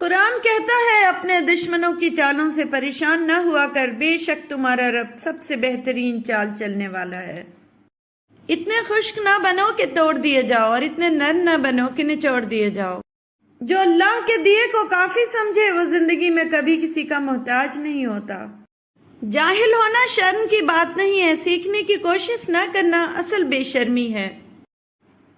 قرآن کہتا ہے اپنے دشمنوں کی چالوں سے پریشان نہ ہوا کر، بے شک تمہارا رب سب سے بہترین چال چلنے والا ہے۔ اتنے خشک نہ بنو کہ توڑ دیے جاؤ، اور اتنے نرم نہ بنو کہ نچوڑ دیے جاؤ۔ جو اللہ کے دیے کو کافی سمجھے وہ زندگی میں کبھی کسی کا محتاج نہیں ہوتا۔ جاہل ہونا شرم کی بات نہیں ہے، سیکھنے کی کوشش نہ کرنا اصل بے شرمی ہے۔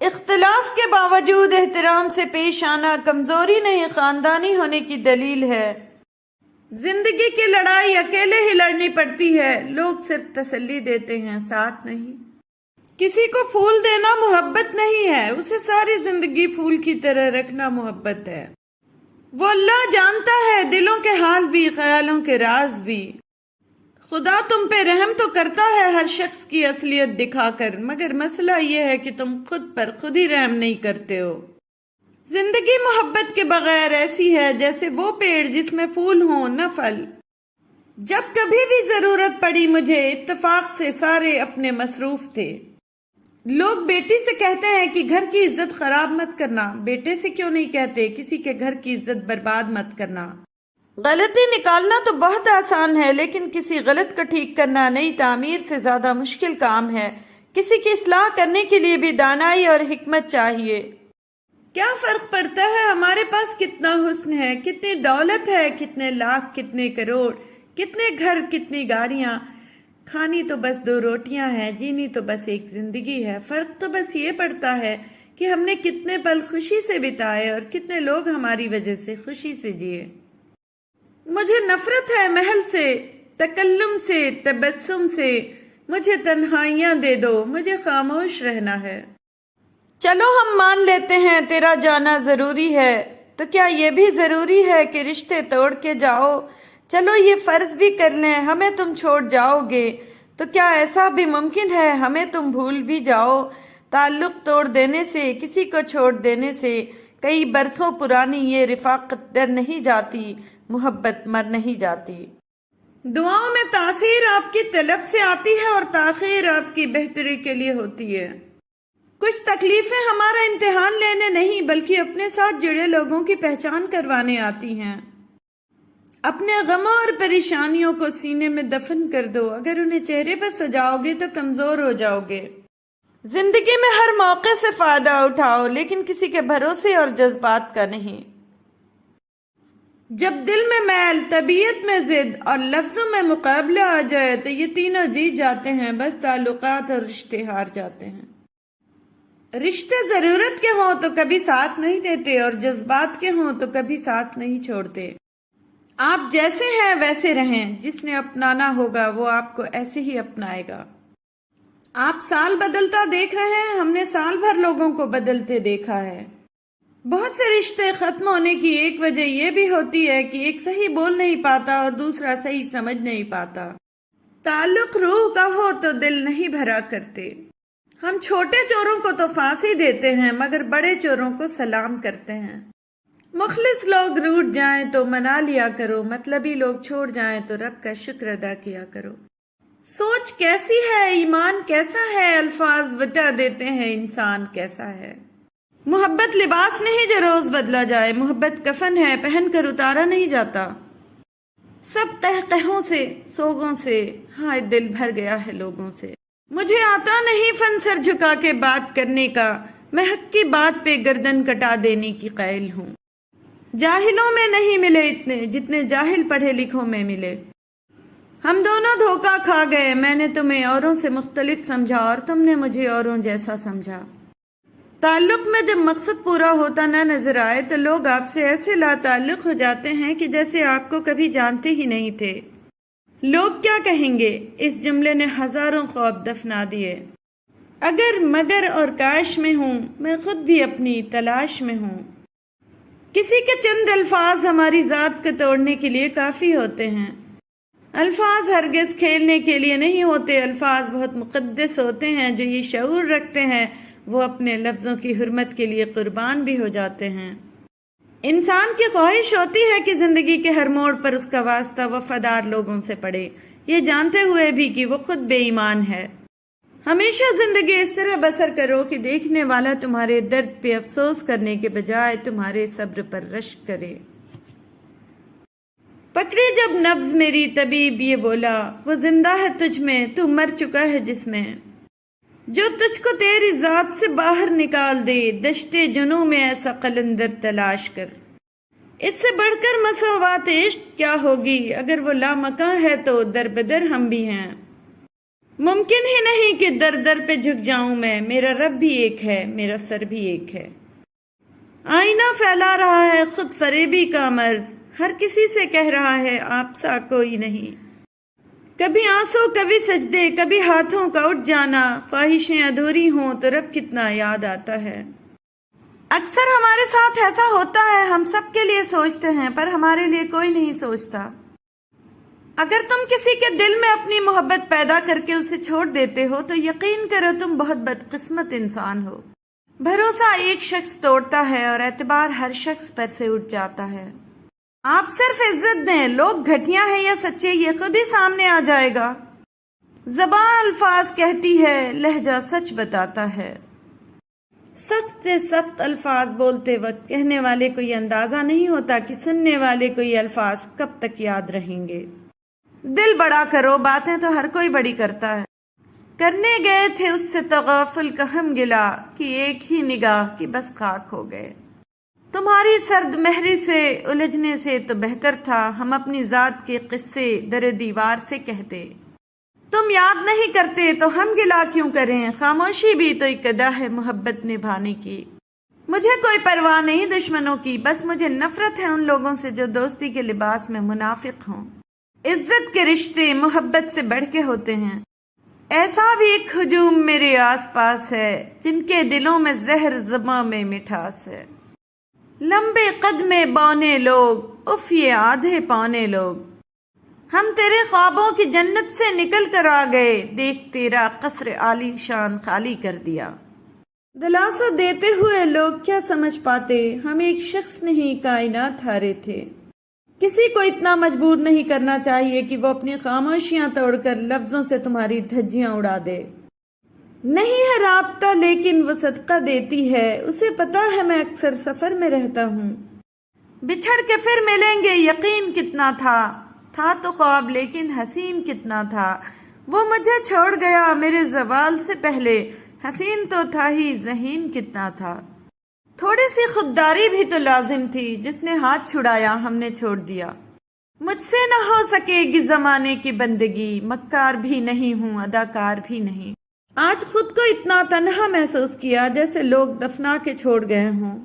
اختلاف کے باوجود احترام سے پیش آنا کمزوری نہیں، خاندانی ہونے کی دلیل ہے۔ زندگی کی لڑائی اکیلے ہی لڑنی پڑتی ہے، لوگ صرف تسلی دیتے ہیں، ساتھ نہیں۔ کسی کو پھول دینا محبت نہیں ہے، اسے ساری زندگی پھول کی طرح رکھنا محبت ہے۔ وہ اللہ جانتا ہے دلوں کے حال بھی، خیالوں کے راز بھی۔ خدا تم پہ رحم تو کرتا ہے ہر شخص کی اصلیت دکھا کر، مگر مسئلہ یہ ہے کہ تم خود پر خود ہی رحم نہیں کرتے ہو۔ زندگی محبت کے بغیر ایسی ہے جیسے وہ پیڑ جس میں پھول ہوں نہ پھل۔ جب کبھی بھی ضرورت پڑی مجھے، اتفاق سے سارے اپنے مصروف تھے۔ لوگ بیٹی سے کہتے ہیں کہ گھر کی عزت خراب مت کرنا، بیٹے سے کیوں نہیں کہتے کسی کے گھر کی عزت برباد مت کرنا؟ غلطی نکالنا تو بہت آسان ہے، لیکن کسی غلط کو ٹھیک کرنا نئی تعمیر سے زیادہ مشکل کام ہے۔ کسی کی اصلاح کرنے کے لیے بھی دانائی اور حکمت چاہیے۔ کیا فرق پڑتا ہے ہمارے پاس کتنا حسن ہے، کتنی دولت ہے، کتنے لاکھ، کتنے کروڑ، کتنے گھر، کتنی گاڑیاں؟ کھانی تو بس 2 روٹیاں ہیں، جینی تو بس ایک زندگی ہے۔ فرق تو بس یہ پڑتا ہے کہ ہم نے کتنے پل خوشی سے بتائے اور کتنے لوگ ہماری وجہ سے خوشی سے جیے۔ مجھے نفرت ہے محل سے، تکلم سے، تبسم سے۔ مجھے تنہائیاں دے دو، مجھے خاموش رہنا ہے۔ چلو ہم مان لیتے ہیں تیرا جانا ضروری ہے، تو کیا یہ بھی ضروری ہے کہ رشتے توڑ کے جاؤ؟ چلو یہ فرض بھی کر لیں ہمیں تم چھوڑ جاؤ گے، تو کیا ایسا بھی ممکن ہے ہمیں تم بھول بھی جاؤ؟ تعلق توڑ دینے سے، کسی کو چھوڑ دینے سے کئی برسوں پرانی یہ رفاقت ڈر نہیں جاتی، محبت مر نہیں جاتی۔ دعاؤں میں تاثیر آپ کی طلب سے آتی ہے اور تاخیر آپ کی بہتری کے لیے ہوتی ہے۔ کچھ تکلیفیں ہمارا امتحان لینے نہیں بلکہ اپنے ساتھ جڑے لوگوں کی پہچان کروانے آتی ہیں۔ اپنے غموں اور پریشانیوں کو سینے میں دفن کر دو، اگر انہیں چہرے پر سجاؤ گے تو کمزور ہو جاؤ گے۔ زندگی میں ہر موقع سے فائدہ اٹھاؤ، لیکن کسی کے بھروسے اور جذبات کا نہیں۔ جب دل میں میل، طبیعت میں ضد اور لفظوں میں مقابلہ آ جائے تو یہ تینوں جیت جاتے ہیں، بس تعلقات اور رشتے ہار جاتے ہیں۔ رشتے ضرورت کے ہوں تو کبھی ساتھ نہیں دیتے، اور جذبات کے ہوں تو کبھی ساتھ نہیں چھوڑتے۔ آپ جیسے ہیں ویسے رہیں، جس نے اپنانا ہوگا وہ آپ کو ایسے ہی اپنائے گا۔ آپ سال بدلتا دیکھ رہے ہیں، ہم نے سال بھر لوگوں کو بدلتے دیکھا ہے۔ بہت سے رشتے ختم ہونے کی ایک وجہ یہ بھی ہوتی ہے کہ ایک صحیح بول نہیں پاتا اور دوسرا صحیح سمجھ نہیں پاتا۔ تعلق روح کا ہو تو دل نہیں بھرا کرتے۔ ہم چھوٹے چوروں کو تو پھانسی دیتے ہیں، مگر بڑے چوروں کو سلام کرتے ہیں۔ مخلص لوگ روٹ جائیں تو منا لیا کرو، مطلبی لوگ چھوڑ جائیں تو رب کا شکر ادا کیا کرو۔ سوچ کیسی ہے، ایمان کیسا ہے، الفاظ بتا دیتے ہیں انسان کیسا ہے۔ محبت لباس نہیں جو روز بدلا جائے، محبت کفن ہے پہن کر اتارا نہیں جاتا۔ سب قہقہوں سے، سوگوں سے، ہائے دل بھر گیا ہے لوگوں سے۔ مجھے آتا نہیں فن سر جھکا کے بات کرنے کا، میں حق کی بات پہ گردن کٹا دینے کی قائل ہوں۔ جاہلوں میں نہیں ملے اتنے جتنے جاہل پڑھے لکھوں میں ملے۔ ہم دونوں دھوکہ کھا گئے، میں نے تمہیں اوروں سے مختلف سمجھا اور تم نے مجھے اوروں جیسا سمجھا۔ تعلق میں جب مقصد پورا ہوتا نہ نظر آئے تو لوگ آپ سے ایسے لا تعلق ہو جاتے ہیں کہ جیسے آپ کو کبھی جانتے ہی نہیں تھے۔ لوگ کیا کہیں گے، اس جملے نے ہزاروں خواب دفنا دیے۔ اگر مگر اور کاش میں ہوں، میں خود بھی اپنی تلاش میں ہوں۔ کسی کے چند الفاظ ہماری ذات کو توڑنے کے لیے کافی ہوتے ہیں۔ الفاظ ہرگز کھیلنے کے لیے نہیں ہوتے، الفاظ بہت مقدس ہوتے ہیں۔ جو یہ شعور رکھتے ہیں وہ اپنے لفظوں کی حرمت کے لیے قربان بھی ہو جاتے ہیں۔ انسان کی خواہش ہوتی ہے کہ زندگی کے ہر موڑ پر اس کا واسطہ وفادار لوگوں سے پڑے، یہ جانتے ہوئے بھی کہ وہ خود بے ایمان ہے۔ ہمیشہ زندگی اس طرح بسر کرو کہ دیکھنے والا تمہارے درد پہ افسوس کرنے کے بجائے تمہارے صبر پر رشک کرے۔ پکڑی جب نبض میری طبیب یہ بولا، وہ زندہ ہے تجھ میں، تو مر چکا ہے جس میں، جو تجھ کو تیری ذات سے باہر نکال دے، دشتے جنوں میں ایسا قلندر تلاش کر۔ اس سے بڑھ کر مساوات عشق کیا ہوگی، اگر وہ لامکاں ہے تو در بدر ہم بھی ہیں۔ ممکن ہی نہیں کہ در در پہ جھک جاؤں میں، میرا رب بھی ایک ہے، میرا سر بھی ایک ہے۔ آئینہ پھیلا رہا ہے خود فریبی کا مرض، ہر کسی سے کہہ رہا ہے آپ سا کوئی نہیں۔ کبھی آنسو کبھی سجدے، کبھی ہاتھوں کا اٹھ جانا، خواہشیں ادھوری ہوں تو رب کتنا یاد آتا ہے۔ اکثر ہمارے ساتھ ایسا ہوتا ہے، ہم سب کے لیے سوچتے ہیں پر ہمارے لیے کوئی نہیں سوچتا۔ اگر تم کسی کے دل میں اپنی محبت پیدا کر کے اسے چھوڑ دیتے ہو تو یقین کرو تم بہت بدقسمت انسان ہو۔ بھروسہ ایک شخص توڑتا ہے اور اعتبار ہر شخص پر سے اٹھ جاتا ہے۔ آپ صرف عزت دیں، لوگ گھٹیا ہیں یا سچے یہ خود ہی سامنے آ جائے گا۔ زبان الفاظ کہتی ہے، لہجہ سچ بتاتا ہے۔ سخت سے سخت الفاظ بولتے وقت کہنے والے کو یہ اندازہ نہیں ہوتا کہ سننے والے کو یہ الفاظ کب تک یاد رہیں گے۔ دل بڑا کرو، باتیں تو ہر کوئی بڑی کرتا ہے۔ کرنے گئے تھے اس سے تغافل کا ہم گلا، کہ ایک ہی نگاہ کی بس خاک ہو گئے۔ تمہاری سرد مہری سے الجھنے سے تو بہتر تھا ہم اپنی ذات کے قصے در دیوار سے کہتے۔ تم یاد نہیں کرتے تو ہم گلا کیوں کریں، خاموشی بھی تو ایک ادا ہے محبت نبھانے کی۔ مجھے کوئی پرواہ نہیں دشمنوں کی، بس مجھے نفرت ہے ان لوگوں سے جو دوستی کے لباس میں منافق ہوں۔ عزت کے رشتے محبت سے بڑھ کے ہوتے ہیں۔ ایسا بھی ایک ہجوم میرے آس پاس ہے جن کے دلوں میں زہر، زباں میں مٹھاس ہے۔ لمبے قد میں بونے لوگ، اف یہ آدھے پونے لوگ، ہم تیرے خوابوں کی جنت سے نکل کر آ گئے، دیکھ تیرا قصر عالی شان خالی کر دیا۔ دلاسا دیتے ہوئے لوگ کیا سمجھ پاتے، ہم ایک شخص نہیں کائنات ہارے تھے۔ کسی کو اتنا مجبور نہیں کرنا چاہیے کہ وہ اپنی خاموشیاں توڑ کر لفظوں سے تمہاری دھجیاں اڑا دے۔ نہیں ہے رابطہ لیکن وہ صدقہ دیتی ہے، اسے پتا ہے میں اکثر سفر میں رہتا ہوں۔ بچھڑ کے پھر ملیں گے یقین کتنا تھا تو خواب لیکن حسین کتنا تھا۔ وہ مجھے چھوڑ گیا میرے زوال سے پہلے، حسین تو تھا ہی ذہین کتنا تھا۔ تھوڑی سی خودداری بھی تو لازم تھی، جس نے ہاتھ چھڑایا ہم نے چھوڑ دیا۔ مجھ سے نہ ہو سکے گی زمانے کی بندگی، مکار بھی نہیں ہوں اداکار بھی نہیں۔ آج خود کو اتنا تنہا محسوس کیا جیسے لوگ دفنا کے چھوڑ گئے ہوں۔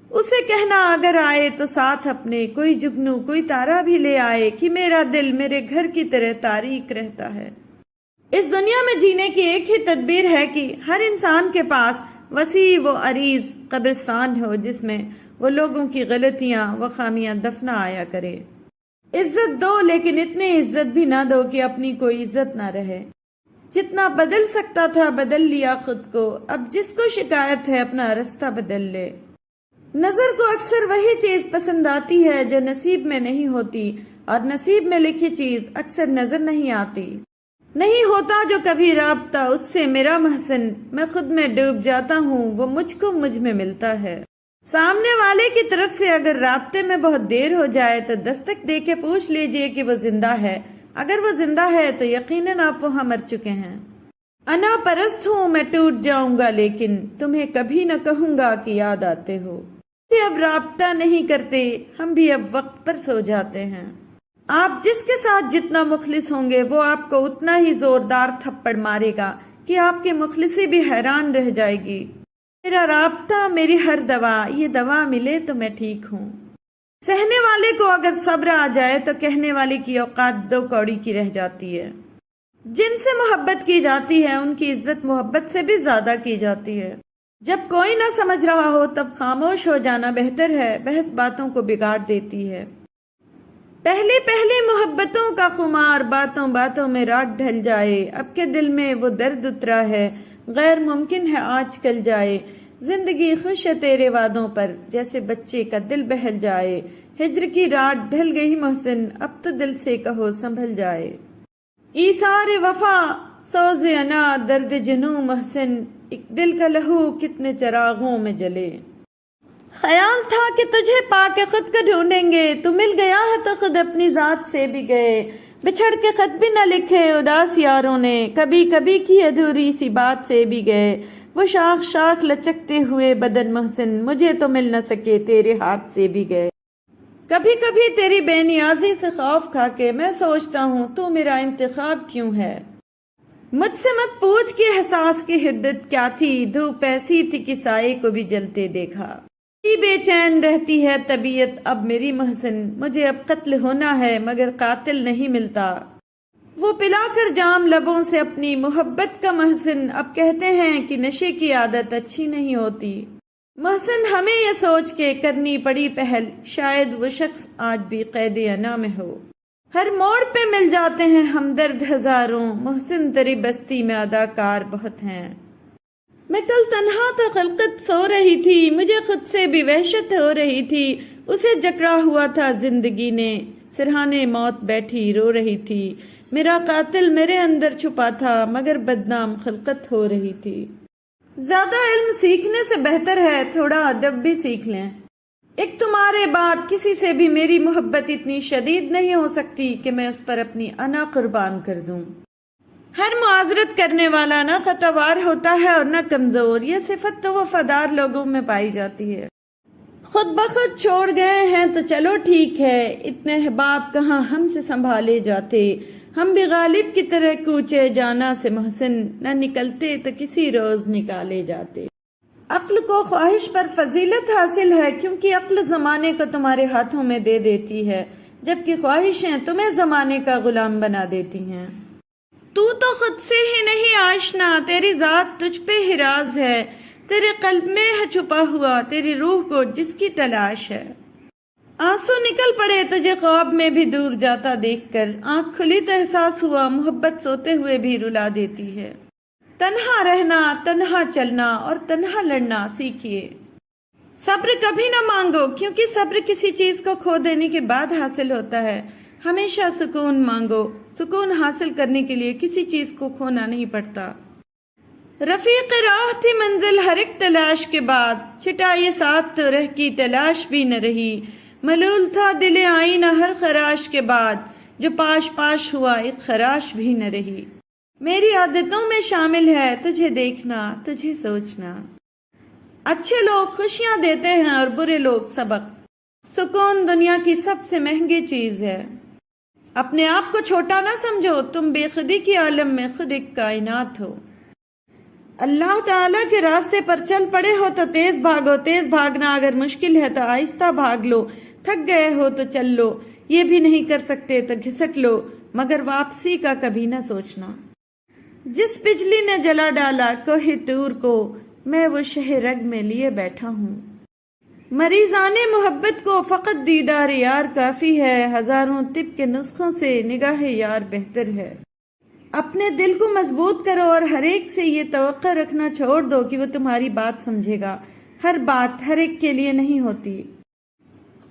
اسے کہنا اگر آئے تو ساتھ اپنے کوئی جگنو کوئی تارا بھی لے آئے، کہ میرا دل میرے گھر کی طرح تاریک رہتا ہے۔ اس دنیا میں جینے کی ایک ہی تدبیر ہے کہ ہر انسان کے پاس وسیع و عریض قبرستان ہو، جس میں وہ لوگوں کی غلطیاں و خامیاں دفنا آیا کرے۔ عزت دو لیکن اتنی عزت بھی نہ دو کہ اپنی کوئی عزت نہ رہے۔ جتنا بدل سکتا تھا بدل لیا خود کو، اب جس کو شکایت ہے اپنا رستہ بدل لے۔ نظر کو اکثر وہی چیز پسند آتی ہے جو نصیب میں نہیں ہوتی، اور نصیب میں لکھی چیز اکثر نظر نہیں آتی۔ نہیں ہوتا جو کبھی رابطہ اس سے میرا محسن، میں خود میں ڈوب جاتا ہوں وہ مجھ کو مجھ میں ملتا ہے۔ سامنے والے کی طرف سے اگر رابطے میں بہت دیر ہو جائے تو دستک دے کے پوچھ لیجئے کہ وہ زندہ ہے۔ اگر وہ زندہ ہے تو یقیناً آپ وہاں مر چکے ہیں۔ انا پرست ہوں میں ٹوٹ جاؤں گا لیکن تمہیں کبھی نہ کہوں گا کہ یاد آتے ہو۔ کہ اب رابطہ نہیں کرتے، ہم بھی اب وقت پر سو جاتے ہیں۔ آپ جس کے ساتھ جتنا مخلص ہوں گے وہ آپ کو اتنا ہی زوردار تھپڑ مارے گا کہ آپ کی مخلصی بھی حیران رہ جائے گی۔ میرا رابطہ میری ہر دوا، یہ دوا ملے تو میں ٹھیک ہوں۔ سہنے والے کو اگر صبر آ جائے تو کہنے والے کی اوقات دو کوڑی کی رہ جاتی ہے۔ جن سے محبت کی جاتی ہے ان کی عزت محبت سے بھی زیادہ کی جاتی ہے۔ جب کوئی نہ سمجھ رہا ہو تب خاموش ہو جانا بہتر ہے، بحث باتوں کو بگاڑ دیتی ہے۔ پہلی پہلی محبتوں کا خمار باتوں باتوں میں رات ڈھل جائے، اب کے دل میں وہ درد اترا ہے، غیر ممکن ہے آج کل جائے۔ زندگی خوش ہے تیرے وعدوں پر، جیسے بچے کا دل بہل جائے۔ ہجر کی رات ڈھل گئی محسن، اب تو دل سے کہو سنبھل جائے۔ ایثار وفا سوز انا درد جنوں محسن، ایک دل کا لہو کتنے چراغوں میں جلے۔ خیال تھا کہ تجھے پا کے خود کو ڈھونڈیں گے، تو مل گیا ہے تو خود اپنی ذات سے بھی گئے، بچھڑ کے خط بھی نہ لکھے اداس یاروں نے، کبھی کبھی کی ادھوری سی بات سے بھی گئے، وہ شاخ شاخ لچکتے ہوئے بدن محسن، مجھے تو مل نہ سکے تیرے ہاتھ سے بھی گئے۔ کبھی کبھی تیری بے نیازی سے خوف کھا کے میں سوچتا ہوں تو میرا انتخاب کیوں ہے۔ مجھ سے مت پوچھ کہ احساس کی حدت کیا تھی، دھوپ ایسی تھی کہ سائے کو بھی جلتے دیکھا۔ بے چین رہتی ہے طبیعت اب میری محسن، مجھے اب قتل ہونا ہے مگر قاتل نہیں ملتا۔ وہ پلا کر جام لبوں سے اپنی محبت کا محسن، اب کہتے ہیں کہ نشے کی عادت اچھی نہیں ہوتی۔ محسن ہمیں یہ سوچ کے کرنی پڑی پہل، شاید وہ شخص آج بھی قید انا میں ہو۔ ہر موڑ پہ مل جاتے ہیں ہمدرد ہزاروں، محسن تیری بستی میں اداکار بہت ہیں۔ میں کل تنہا تو خلقت سو رہی تھی، مجھے خود سے بھی وحشت ہو رہی تھی، اسے جکڑا ہوا تھا زندگی نے، سرہانے موت بیٹھی رو رہی تھی، میرا قاتل میرے اندر چھپا تھا مگر بدنام خلقت ہو رہی تھی۔ زیادہ علم سیکھنے سے بہتر ہے تھوڑا ادب بھی سیکھ لیں۔ ایک تمہارے بعد کسی سے بھی میری محبت اتنی شدید نہیں ہو سکتی کہ میں اس پر اپنی انا قربان کر دوں۔ ہر معاذرت کرنے والا نہ خطاوار ہوتا ہے اور نہ کمزور، یہ صفت تو وفادار لوگوں میں پائی جاتی ہے۔ خود بخود چھوڑ گئے ہیں تو چلو ٹھیک ہے، اتنے احباب کہاں ہم سے سنبھالے جاتے، ہم بھی غالب کی طرح کوچے جانا سے محسن، نہ نکلتے تو کسی روز نکالے جاتے۔ عقل کو خواہش پر فضیلت حاصل ہے، کیونکہ عقل زمانے کو تمہارے ہاتھوں میں دے دیتی ہے، جبکہ خواہشیں تمہیں زمانے کا غلام بنا دیتی ہیں۔ تو خود سے ہی نہیں آشنا، تیری ذات تجھ پہ ہی راز ہے، تیرے قلب میں ہے چھپا ہوا تیری روح کو جس کی تلاش ہے۔ آنسو نکل پڑے تجھے خواب میں بھی دور جاتا دیکھ کر، آنکھ کھلی تو احساس ہوا محبت سوتے ہوئے بھی رلا دیتی ہے۔ تنہا رہنا، تنہا چلنا اور تنہا لڑنا سیکھیے۔ صبر کبھی نہ مانگو، کیونکہ صبر کسی چیز کو کھو دینے کے بعد حاصل ہوتا ہے۔ ہمیشہ سکون مانگو، سکون حاصل کرنے کے لیے کسی چیز کو کھونا نہیں پڑتا۔ رفیق راہ تھی منزل ہر ایک تلاش کے بعد، چھٹا یہ ساتھ تو رہ کی تلاش بھی نہ رہی، ملول تھا دل آئینہ ہر خراش کے بعد، جو پاش پاش ہوا ایک خراش بھی نہ رہی۔ میری عادتوں میں شامل ہے تجھے دیکھنا، تجھے سوچنا۔ اچھے لوگ خوشیاں دیتے ہیں اور برے لوگ سبق۔ سکون دنیا کی سب سے مہنگی چیز ہے۔ اپنے آپ کو چھوٹا نہ سمجھو، تم بے خودی کی عالم میں خود ایک کائنات ہو۔ اللہ تعالیٰ کے راستے پر چل پڑے ہو تو تیز بھاگو، تیز بھاگنا اگر مشکل ہے تو آہستہ بھاگ لو، تھک گئے ہو تو چل لو، یہ بھی نہیں کر سکتے تو گھسٹ لو، مگر واپسی کا کبھی نہ سوچنا۔ جس بجلی نے جلا ڈالا کوہ طور کو، میں وہ شہ رگ میں لیے بیٹھا ہوں۔ مریضان محبت کو فقط دیدار یار کافی ہے، ہزاروں طب کے نسخوں سے نگاہ یار بہتر ہے۔ اپنے دل کو مضبوط کرو اور ہر ایک سے یہ توقع رکھنا چھوڑ دو کہ وہ تمہاری بات سمجھے گا۔ ہر بات ہر ایک کے لیے نہیں ہوتی۔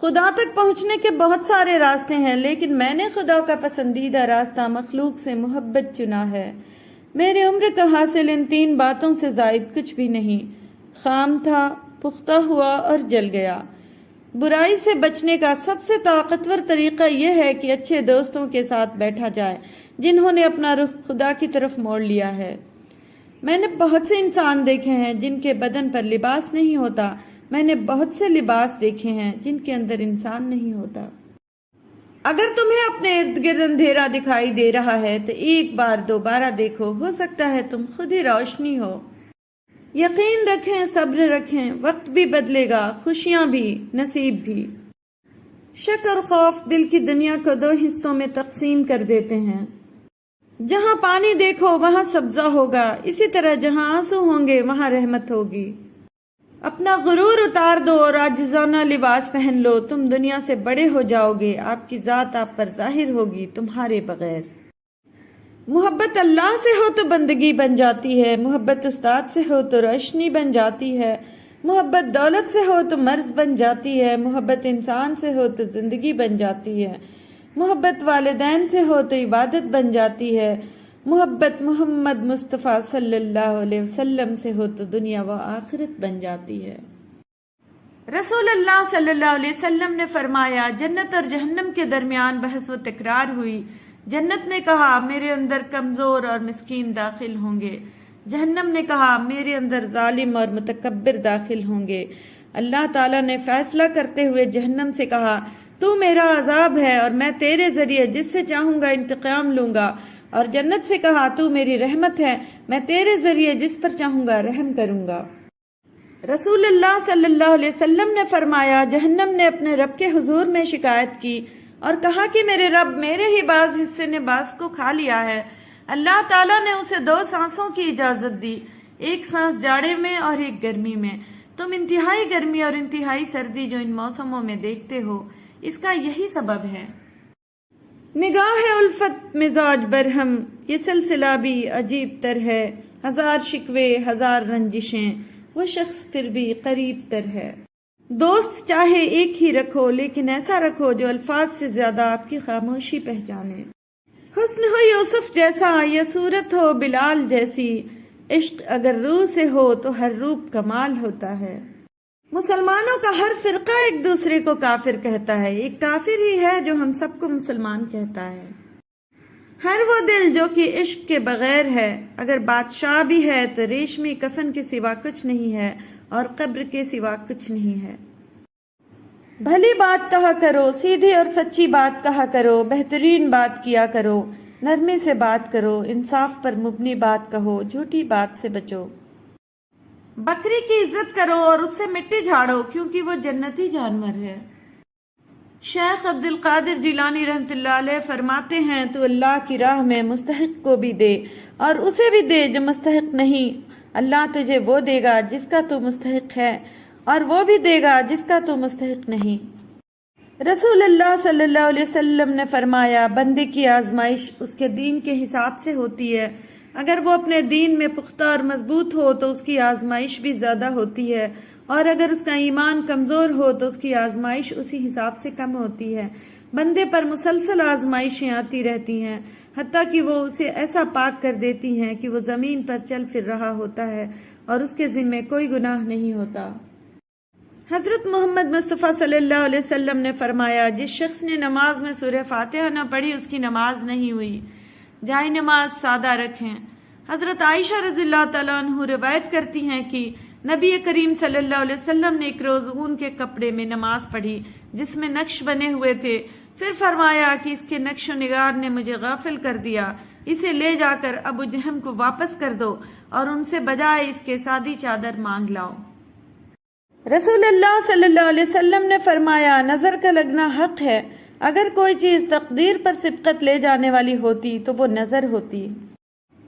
خدا تک پہنچنے کے بہت سارے راستے ہیں، لیکن میں نے خدا کا پسندیدہ راستہ مخلوق سے محبت چنا ہے۔ میرے عمر کا حاصل ان 3 باتوں سے زائد کچھ بھی نہیں۔ خام تھا، پختہ ہوا اور جل گیا۔ برائی سے بچنے کا سب سے طاقتور طریقہ یہ ہے کہ اچھے دوستوں کے ساتھ بیٹھا جائے، جنہوں نے اپنا رخ خدا کی طرف موڑ لیا ہے۔ میں نے بہت سے انسان دیکھے ہیں جن کے بدن پر لباس نہیں ہوتا، میں نے بہت سے لباس دیکھے ہیں جن کے اندر انسان نہیں ہوتا۔ اگر تمہیں اپنے ارد گرد اندھیرا دکھائی دے رہا ہے تو ایک بار دوبارہ دیکھو، ہو سکتا ہے تم خود ہی روشنی ہو۔ یقین رکھیں، صبر رکھیں، وقت بھی بدلے گا، خوشیاں بھی، نصیب بھی۔ شک اور خوف دل کی دنیا کو 2 حصوں میں تقسیم کر دیتے ہیں۔ جہاں پانی دیکھو وہاں سبزہ ہوگا، اسی طرح جہاں آنسو ہوں گے وہاں رحمت ہوگی۔ اپنا غرور اتار دو اور عاجزانہ لباس پہن لو، تم دنیا سے بڑے ہو جاؤ گے، آپ کی ذات آپ پر ظاہر ہوگی تمہارے بغیر۔ محبت اللہ سے ہو تو بندگی بن جاتی ہے، محبت استاد سے ہو تو روشنی بن جاتی ہے، محبت دولت سے ہو تو مرض بن جاتی ہے، محبت انسان سے ہو تو زندگی بن جاتی ہے، محبت والدین سے ہو تو عبادت بن جاتی ہے، محبت محمد مصطفیٰ صلی اللہ علیہ وسلم سے ہو تو دنیا و آخرت بن جاتی ہے۔ رسول اللہ صلی اللہ علیہ وسلم نے فرمایا جنت اور جہنم کے درمیان بحث و تکرار ہوئی۔ جنت نے کہا میرے اندر کمزور اور مسکین داخل ہوں گے، جہنم نے کہا میرے اندر ظالم اور متکبر داخل ہوں گے۔ اللہ تعالیٰ نے فیصلہ کرتے ہوئے جہنم سے کہا تو میرا عذاب ہے اور میں تیرے ذریعے جس سے چاہوں گا انتقام لوں گا، اور جنت سے کہا تو میری رحمت ہے، میں تیرے ذریعے جس پر چاہوں گا رحم کروں گا۔ رسول اللہ صلی اللہ علیہ وسلم نے فرمایا جہنم نے اپنے رب کے حضور میں شکایت کی اور کہا کہ میرے رب میرے ہی بعض حصے نے بعض کو کھا لیا ہے۔ اللہ تعالیٰ نے اسے 2 سانسوں کی اجازت دی، ایک سانس جاڑے میں اور ایک گرمی میں۔ تم انتہائی گرمی اور انتہائی سردی جو ان موسموں میں دیکھتے ہو، اس کا یہی سبب ہے۔ نگاہ الفت مزاج برہم، یہ سلسلہ بھی عجیب تر ہے، 1000 شکوے 1000 رنجشیں، وہ شخص پھر بھی قریب تر ہے۔ دوست چاہے ایک ہی رکھو لیکن ایسا رکھو جو الفاظ سے زیادہ آپ کی خاموشی پہچانے۔ حسن ہو یوسف جیسا یا صورت ہو بلال جیسی، عشق اگر روح سے ہو تو ہر روپ کمال ہوتا ہے۔ مسلمانوں کا ہر فرقہ ایک دوسرے کو کافر کہتا ہے، ایک کافر ہی ہے جو ہم سب کو مسلمان کہتا ہے۔ ہر وہ دل جو کہ عشق کے بغیر ہے، اگر بادشاہ بھی ہے تو ریشمی کفن کے سوا کچھ نہیں ہے اور قبر کے سوا کچھ نہیں ہے۔ بھلی بات کہا کرو، سیدھی اور سچی بات کہا کرو، بہترین بات کیا کرو، نرمی سے بات کرو، انصاف پر مبنی بات کہو، جھوٹی بات سے بچو۔ بکری کی عزت کرو اور اس سے مٹی جھاڑو کیونکہ وہ جنتی جانور ہے۔ شیخ عبد القادر جیلانی رحمۃ اللہ علیہ فرماتے ہیں تو اللہ کی راہ میں مستحق کو بھی دے اور اسے بھی دے جو مستحق نہیں، اللہ تجھے وہ دے گا جس کا تو مستحق ہے اور وہ بھی دے گا جس کا تو مستحق نہیں۔ رسول اللہ صلی اللہ علیہ وسلم نے فرمایا بندے کی آزمائش اس کے دین کے حساب سے ہوتی ہے، اگر وہ اپنے دین میں پختہ اور مضبوط ہو تو اس کی آزمائش بھی زیادہ ہوتی ہے، اور اگر اس کا ایمان کمزور ہو تو اس کی آزمائش اسی حساب سے کم ہوتی ہے۔ بندے پر مسلسل آزمائشیں آتی رہتی ہیں، حتیٰ کہ وہ اسے ایسا پاک کر دیتی ہیں کہ وہ زمین پر چل پھر رہا ہوتا ہے اور اس کے ذمے کوئی گناہ نہیں ہوتا۔ حضرت محمد مصطفیٰ صلی اللہ علیہ وسلم نے فرمایا جس شخص نے نماز میں سورہ فاتحہ نہ پڑھی اس کی نماز نہیں ہوئی۔ جائے نماز سادہ رکھیں۔ حضرت عائشہ رضی اللہ تعالیٰ عنہ روایت کرتی ہیں کہ نبی کریم صلی اللہ علیہ وسلم نے ایک روز اون کے کپڑے میں نماز پڑھی جس میں نقش بنے ہوئے تھے، پھر فرمایا کہ اس کے نقش و نگار نے مجھے غافل کر دیا، اسے لے جا کر ابو جہم کو واپس کر دو اور ان سے بجائے اس کے سادی چادر مانگ لاؤ۔ رسول اللہ صلی اللہ علیہ وسلم نے فرمایا نظر کا لگنا حق ہے، اگر کوئی چیز تقدیر پر سبقت لے جانے والی ہوتی تو وہ نظر ہوتی۔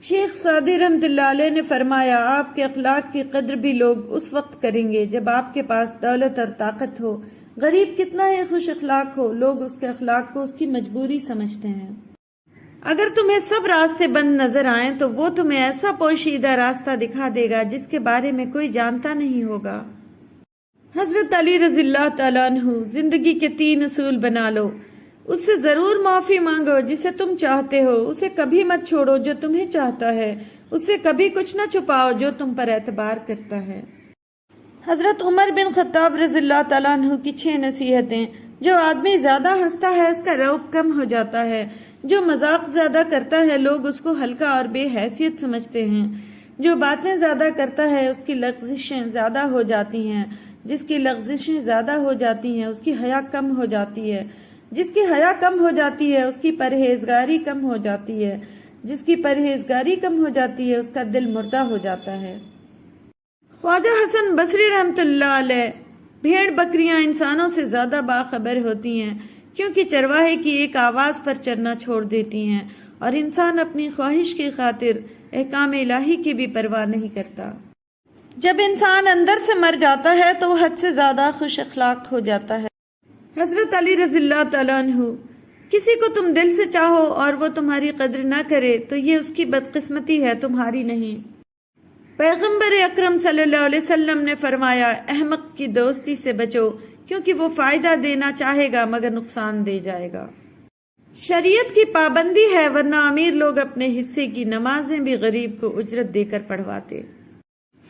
شیخ سعدی رحمۃ اللہ علیہ نے فرمایا آپ کے اخلاق کی قدر بھی لوگ اس وقت کریں گے جب آپ کے پاس دولت اور طاقت ہو۔ غریب کتنا ہی خوش اخلاق ہو، لوگ اس کے اخلاق کو اس کی مجبوری سمجھتے ہیں۔ اگر تمہیں سب راستے بند نظر آئیں تو وہ تمہیں ایسا پوشیدہ راستہ دکھا دے گا جس کے بارے میں کوئی جانتا نہیں ہوگا۔ حضرت علی رضی اللہ تعالیٰ عنہ زندگی کے 3 اصول بنا لو۔ اس سے ضرور معافی مانگو جسے تم چاہتے ہو، اسے کبھی مت چھوڑو جو تمہیں چاہتا ہے، اس سے کبھی کچھ نہ چھپاؤ جو تم پر اعتبار کرتا ہے۔ حضرت عمر بن خطاب رضی اللہ تعالیٰ عنہ کی 6 نصیحتیں۔ جو آدمی زیادہ ہنستا ہے اس کا روب کم ہو جاتا ہے، جو مذاق زیادہ کرتا ہے لوگ اس کو ہلکا اور بے حیثیت سمجھتے ہیں، جو باتیں زیادہ کرتا ہے اس کی لغزشیں زیادہ ہو جاتی ہیں، جس کی لغزشیں زیادہ ہو جاتی ہیں اس کی حیا کم ہو جاتی ہے، جس کی حیا کم ہو جاتی ہے اس کی پرہیزگاری کم ہو جاتی ہے، جس کی پرہیزگاری کم ہو جاتی ہے اس کا دل مردہ ہو جاتا ہے۔ خواجہ حسن بصری رحمۃ اللہ علیہ بھیڑ بکریاں انسانوں سے زیادہ باخبر ہوتی ہیں کیونکہ چرواہے کی ایک آواز پر چرنا چھوڑ دیتی ہیں اور انسان اپنی خواہش کی خاطر احکام الہی کی بھی پرواہ نہیں کرتا۔ جب انسان اندر سے مر جاتا ہے تو وہ حد سے زیادہ خوش اخلاق ہو جاتا ہے۔ حضرت علی رضی اللہ تعالیٰ عنہ کسی کو تم دل سے چاہو اور وہ تمہاری قدر نہ کرے تو یہ اس کی بدقسمتی ہے، تمہاری نہیں۔ پیغمبر اکرم صلی اللہ علیہ وسلم نے فرمایا احمق کی دوستی سے بچو کیونکہ وہ فائدہ دینا چاہے گا مگر نقصان دے جائے گا۔ شریعت کی پابندی ہے ورنہ امیر لوگ اپنے حصے کی نمازیں بھی غریب کو اجرت دے کر پڑھواتے۔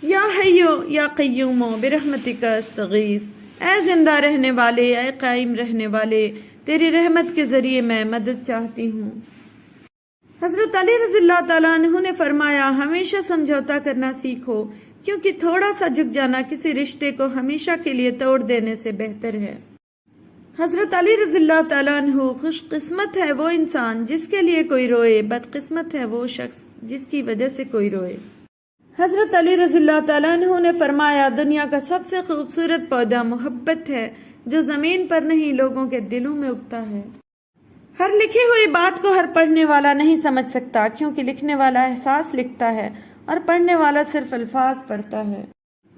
یا حیو یا قیوم برحمتک استغیث اے زندہ رہنے والے، اے قائم رہنے والے، تیری رحمت کے ذریعے میں مدد چاہتی ہوں۔ حضرت علی رضی اللہ تعالیٰ عنہ نے فرمایا، ہمیشہ سمجھوتا کرنا سیکھو، کیونکہ تھوڑا سا جھک جانا کسی رشتے کو ہمیشہ کے لیے توڑ دینے سے بہتر ہے۔ حضرت علی رضی اللہ تعالیٰ عنہ، خوش قسمت ہے وہ انسان جس کے لیے کوئی روئے، بد قسمت ہے وہ شخص جس کی وجہ سے کوئی روئے۔ حضرت علی رضی اللہ تعالیٰ عنہ نے فرمایا، دنیا کا سب سے خوبصورت پودا محبت ہے، جو زمین پر نہیں لوگوں کے دلوں میں اگتا ہے۔ ہر لکھی ہوئی بات کو ہر پڑھنے والا نہیں سمجھ سکتا، کیونکہ لکھنے والا احساس لکھتا ہے اور پڑھنے والا صرف الفاظ پڑھتا ہے۔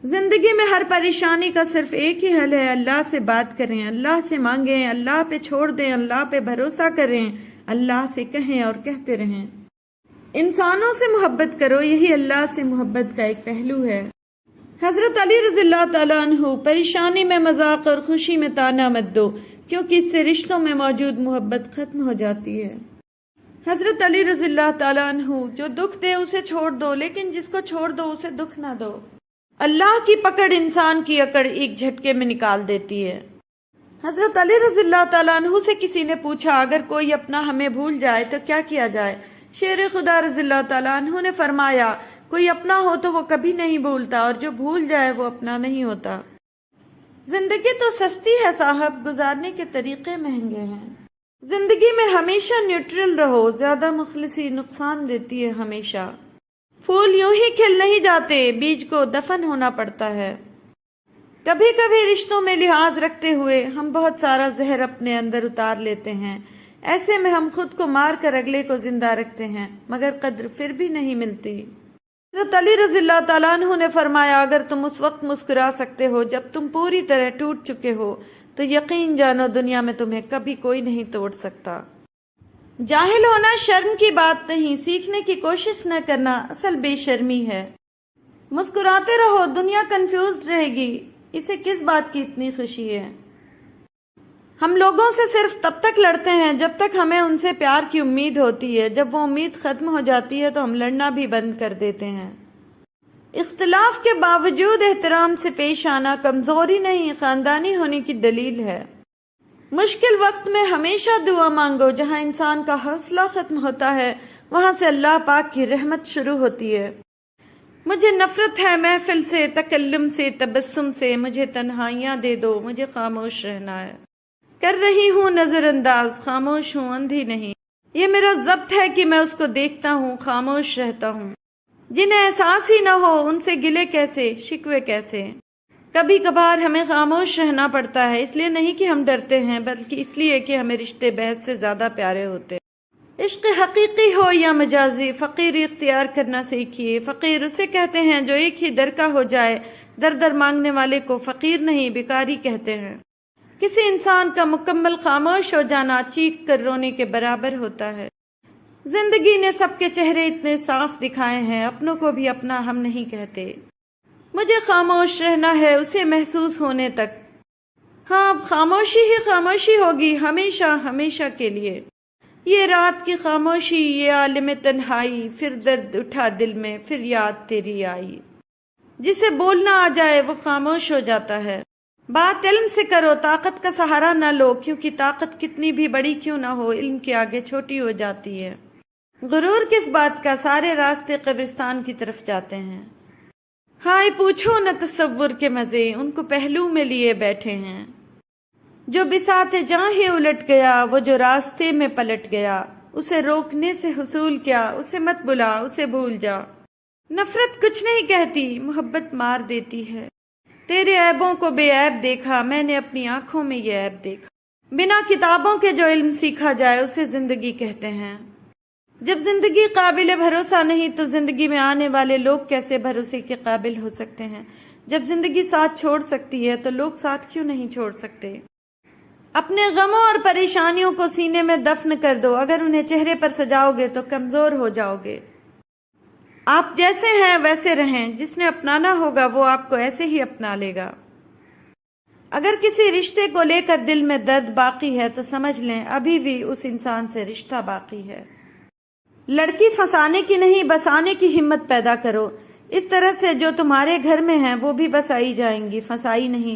زندگی میں ہر پریشانی کا صرف ایک ہی حل ہے، اللہ سے بات کریں، اللہ سے مانگیں، اللہ پہ چھوڑ دیں، اللہ پہ بھروسہ کریں، اللہ سے کہیں اور کہتے رہیں۔ انسانوں سے محبت کرو، یہی اللہ سے محبت کا ایک پہلو ہے۔ حضرت علی رضی اللہ تعالیٰ عنہ، پریشانی میں مذاق اور خوشی میں تانا مت دو، کیونکہ اس سے رشتوں میں موجود محبت ختم ہو جاتی ہے۔ حضرت علی رضی اللہ تعالیٰ عنہ، جو دکھ دے اسے چھوڑ دو، لیکن جس کو چھوڑ دو اسے دکھ نہ دو۔ اللہ کی پکڑ انسان کی اکڑ ایک جھٹکے میں نکال دیتی ہے۔ حضرت علی رضی اللہ تعالیٰ عنہ سے کسی نے پوچھا، اگر کوئی اپنا ہمیں بھول جائے تو کیا کیا جائے؟ شیر خدا رضی اللہ تعالیٰ عنہ نے فرمایا، کوئی اپنا ہو تو وہ کبھی نہیں بھولتا، اور جو بھول جائے وہ اپنا نہیں ہوتا۔ زندگی تو سستی ہے صاحب، گزارنے کے طریقے مہنگے ہیں۔ زندگی میں ہمیشہ نیوٹرل رہو، زیادہ مخلصی نقصان دیتی ہے ہمیشہ۔ پھول یوں ہی کھل نہیں جاتے، بیج کو دفن ہونا پڑتا ہے۔ کبھی کبھی رشتوں میں لحاظ رکھتے ہوئے ہم بہت سارا زہر اپنے اندر اتار لیتے ہیں، ایسے میں ہم خود کو مار کر اگلے کو زندہ رکھتے ہیں، مگر قدر پھر بھی نہیں ملتی۔ حضرت علی رضی اللہ تعالیٰ عنہ نے فرمایا، اگر تم اس وقت مسکرا سکتے ہو جب تم پوری طرح ٹوٹ چکے ہو، تو یقین جانو دنیا میں تمہیں کبھی کوئی نہیں توڑ سکتا۔ جاہل ہونا شرم کی بات نہیں، سیکھنے کی کوشش نہ کرنا اصل بے شرمی ہے۔ مسکراتے رہو، دنیا کنفیوزڈ رہے گی، اسے کس بات کی اتنی خوشی ہے؟ ہم لوگوں سے صرف تب تک لڑتے ہیں جب تک ہمیں ان سے پیار کی امید ہوتی ہے، جب وہ امید ختم ہو جاتی ہے تو ہم لڑنا بھی بند کر دیتے ہیں۔ اختلاف کے باوجود احترام سے پیش آنا کمزوری نہیں، خاندانی ہونے کی دلیل ہے۔ مشکل وقت میں ہمیشہ دعا مانگو، جہاں انسان کا حوصلہ ختم ہوتا ہے وہاں سے اللہ پاک کی رحمت شروع ہوتی ہے۔ مجھے نفرت ہے محفل سے، تکلم سے، تبسم سے، مجھے تنہائیاں دے دو، مجھے خاموش رہنا ہے۔ کر رہی ہوں نظر انداز، خاموش ہوں، اندھی نہیں۔ یہ میرا ضبط ہے کہ میں اس کو دیکھتا ہوں، خاموش رہتا ہوں۔ جنہیں احساس ہی نہ ہو ان سے گلے کیسے، شکوے کیسے؟ کبھی کبھار ہمیں خاموش رہنا پڑتا ہے، اس لیے نہیں کہ ہم ڈرتے ہیں، بلکہ اس لیے کہ ہمیں رشتے بحث سے زیادہ پیارے ہوتے ہیں۔ عشق حقیقی ہو یا مجازی، فقیری اختیار کرنا سیکھیے۔ فقیر اسے کہتے ہیں جو ایک ہی در کا ہو جائے۔ در در مانگنے والے کو فقیر نہیں، بیکاری کہتے ہیں۔ کسی انسان کا مکمل خاموش ہو جانا چیخ کر رونے کے برابر ہوتا ہے۔ زندگی نے سب کے چہرے اتنے صاف دکھائے ہیں، اپنوں کو بھی اپنا ہم نہیں کہتے۔ مجھے خاموش رہنا ہے اسے محسوس ہونے تک۔ ہاں، اب خاموشی ہی خاموشی ہوگی، ہمیشہ ہمیشہ کے لیے۔ یہ رات کی خاموشی، یہ عالم تنہائی، پھر درد اٹھا دل میں، پھر یاد تیری آئی۔ جسے بولنا آ جائے وہ خاموش ہو جاتا ہے۔ بات علم سے کرو، طاقت کا سہارا نہ لو، کیونکہ طاقت کتنی بھی بڑی کیوں نہ ہو، علم کے آگے چھوٹی ہو جاتی ہے۔ غرور کس بات کا، سارے راستے قبرستان کی طرف جاتے ہیں۔ ہائے پوچھو نہ تصور کے مزے، ان کو پہلو میں لیے بیٹھے ہیں۔ جو بساط جاں ہی الٹ گیا، وہ جو راستے میں پلٹ گیا، اسے روکنے سے حصول کیا، اسے مت بلا، اسے بھول جا۔ نفرت کچھ نہیں کہتی، محبت مار دیتی ہے۔ تیرے عیبوں کو بے عیب دیکھا، میں نے اپنی آنکھوں میں یہ عیب دیکھا۔ بنا کتابوں کے جو علم سیکھا جائے اسے زندگی کہتے ہیں۔ جب زندگی قابل بھروسہ نہیں تو زندگی میں آنے والے لوگ کیسے بھروسے کے قابل ہو سکتے ہیں؟ جب زندگی ساتھ چھوڑ سکتی ہے تو لوگ ساتھ کیوں نہیں چھوڑ سکتے؟ اپنے غموں اور پریشانیوں کو سینے میں دفن کر دو، اگر انہیں چہرے پر سجاؤ گے تو کمزور ہو جاؤ گے۔ آپ جیسے ہیں ویسے رہیں، جس نے اپنانا ہوگا وہ آپ کو ایسے ہی اپنا لے گا۔ اگر کسی رشتے کو لے کر دل میں درد باقی ہے تو سمجھ لیں ابھی بھی اس انسان سے رشتہ باقی ہے۔ لڑکی پھنسانے کی نہیں، بسانے کی ہمت پیدا کرو۔ اس طرح سے جو تمہارے گھر میں ہیں وہ بھی بسائی جائیں گی، پھنسائی نہیں،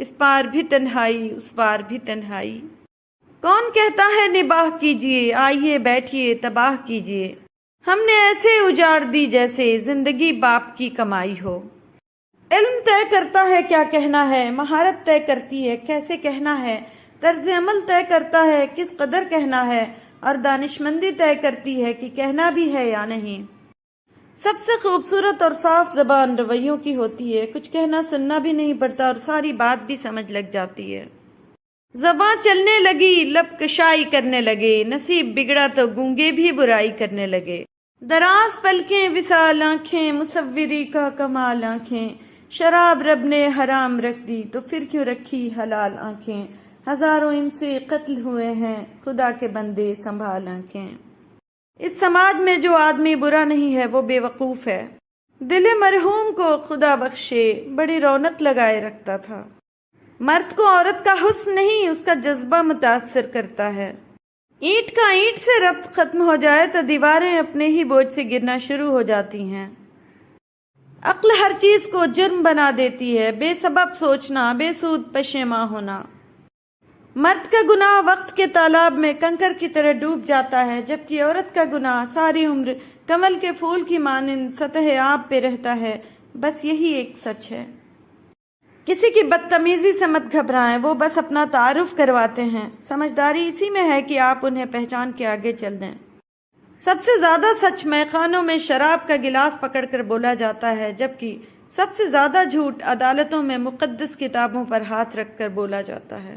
اس پار بھی تنہائی اس پار بھی تنہائی. کون کہتا ہے نباہ کیجئے، آئیے بیٹھیے تباہ کیجئے. ہم نے ایسے اجاڑ دی جیسے زندگی باپ کی کمائی ہو. علم طے کرتا ہے کیا کہنا ہے، مہارت طے کرتی ہے کیسے کہنا ہے، طرز عمل طے کرتا ہے کس قدر کہنا ہے، اور دانشمندی طے کرتی ہے کہ کہنا بھی ہے یا نہیں. سب سے خوبصورت اور صاف زبان رویوں کی ہوتی ہے، کچھ کہنا سننا بھی نہیں پڑتا اور ساری بات بھی سمجھ لگ جاتی ہے. زباں چلنے لگی لب کشائی کرنے لگے، نصیب بگڑا تو گونگے بھی برائی کرنے لگے. دراز پلکیں وصال آنکھیں، مصوری کا کمال آنکھیں، شراب رب نے حرام رکھ دی تو پھر کیوں رکھی حلال آنکھیں. ہزاروں ان سے قتل ہوئے ہیں، خدا کے بندے سنبھال آنکھیں. اس سماج میں جو آدمی برا نہیں ہے وہ بے وقوف ہے. دل مرحوم کو خدا بخشے بڑی رونق لگائے رکھتا تھا. مرد کو عورت کا حسن نہیں اس کا جذبہ متاثر کرتا ہے. اینٹ کا اینٹ سے ربط ختم ہو جائے تو دیواریں اپنے ہی بوجھ سے گرنا شروع ہو جاتی ہیں. عقل ہر چیز کو جرم بنا دیتی ہے، بے سبب سوچنا، بے سود پشیماں ہونا. مرد کا گناہ وقت کے تالاب میں کنکر کی طرح ڈوب جاتا ہے، جبکہ عورت کا گناہ ساری عمر کمل کے پھول کی مانند سطح آب پہ رہتا ہے. بس یہی ایک سچ ہے. کسی کی بدتمیزی سے مت گھبرائیں، وہ بس اپنا تعارف کرواتے ہیں. سمجھداری اسی میں ہے کہ آپ انہیں پہچان کے آگے چل دیں. سب سے زیادہ سچ میخانوں میں شراب کا گلاس پکڑ کر بولا جاتا ہے، جبکہ سب سے زیادہ جھوٹ عدالتوں میں مقدس کتابوں پر ہاتھ رکھ کر بولا جاتا ہے.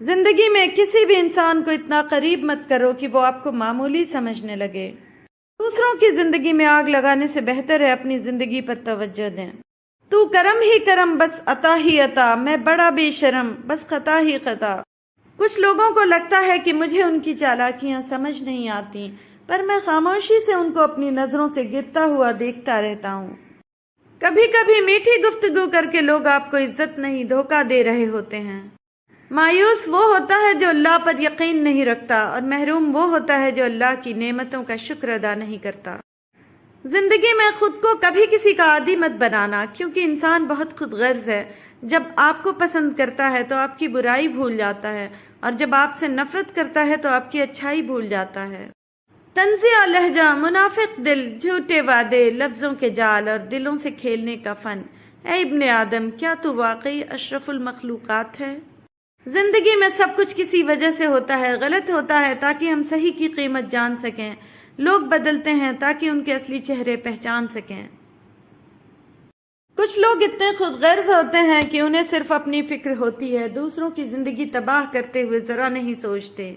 زندگی میں کسی بھی انسان کو اتنا قریب مت کرو کہ وہ آپ کو معمولی سمجھنے لگے. دوسروں کی زندگی میں آگ لگانے سے بہتر ہے اپنی زندگی پر توجہ دیں. تو کرم ہی کرم بس عطا ہی عطا، میں بڑا بے شرم بس خطا ہی خطا. کچھ لوگوں کو لگتا ہے کہ مجھے ان کی چالاکیاں سمجھ نہیں آتی، پر میں خاموشی سے ان کو اپنی نظروں سے گرتا ہوا دیکھتا رہتا ہوں. کبھی کبھی میٹھی گفتگو کر کے لوگ آپ کو عزت نہیں دھوکہ دے رہے ہوتے ہیں. مایوس وہ ہوتا ہے جو اللہ پر یقین نہیں رکھتا، اور محروم وہ ہوتا ہے جو اللہ کی نعمتوں کا شکر ادا نہیں کرتا. زندگی میں خود کو کبھی کسی کا عادی مت بنانا، کیونکہ انسان بہت خود غرض ہے. جب آپ کو پسند کرتا ہے تو آپ کی برائی بھول جاتا ہے، اور جب آپ سے نفرت کرتا ہے تو آپ کی اچھائی بھول جاتا ہے. تنزیہ لہجہ، منافق دل، جھوٹے وعدے، لفظوں کے جال اور دلوں سے کھیلنے کا فن. اے ابن آدم، کیا تو واقعی اشرف المخلوقات ہے؟ زندگی میں سب کچھ کسی وجہ سے ہوتا ہے. غلط ہوتا ہے تاکہ ہم صحیح کی قیمت جان سکیں. لوگ بدلتے ہیں تاکہ ان کے اصلی چہرے پہچان سکیں. کچھ لوگ اتنے خود غرض ہوتے ہیں کہ انہیں صرف اپنی فکر ہوتی ہے، دوسروں کی زندگی تباہ کرتے ہوئے ذرا نہیں سوچتے.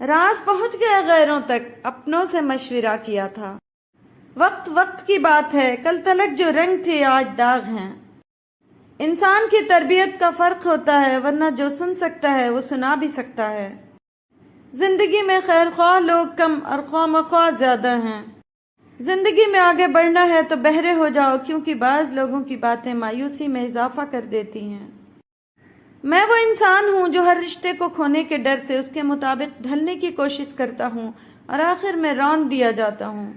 راز پہنچ گیا غیروں تک، اپنوں سے مشورہ کیا تھا. وقت وقت کی بات ہے، کل تلک جو رنگ تھے آج داغ ہیں. انسان کی تربیت کا فرق ہوتا ہے، ورنہ جو سن سکتا ہے وہ سنا بھی سکتا ہے. زندگی میں خیر خواہ لوگ کم اور خواہ مخواہ زیادہ ہیں. زندگی میں آگے بڑھنا ہے تو بہرے ہو جاؤ، کیونکہ بعض لوگوں کی باتیں مایوسی میں اضافہ کر دیتی ہیں. میں وہ انسان ہوں جو ہر رشتے کو کھونے کے ڈر سے اس کے مطابق ڈھلنے کی کوشش کرتا ہوں اور آخر میں رون دیا جاتا ہوں.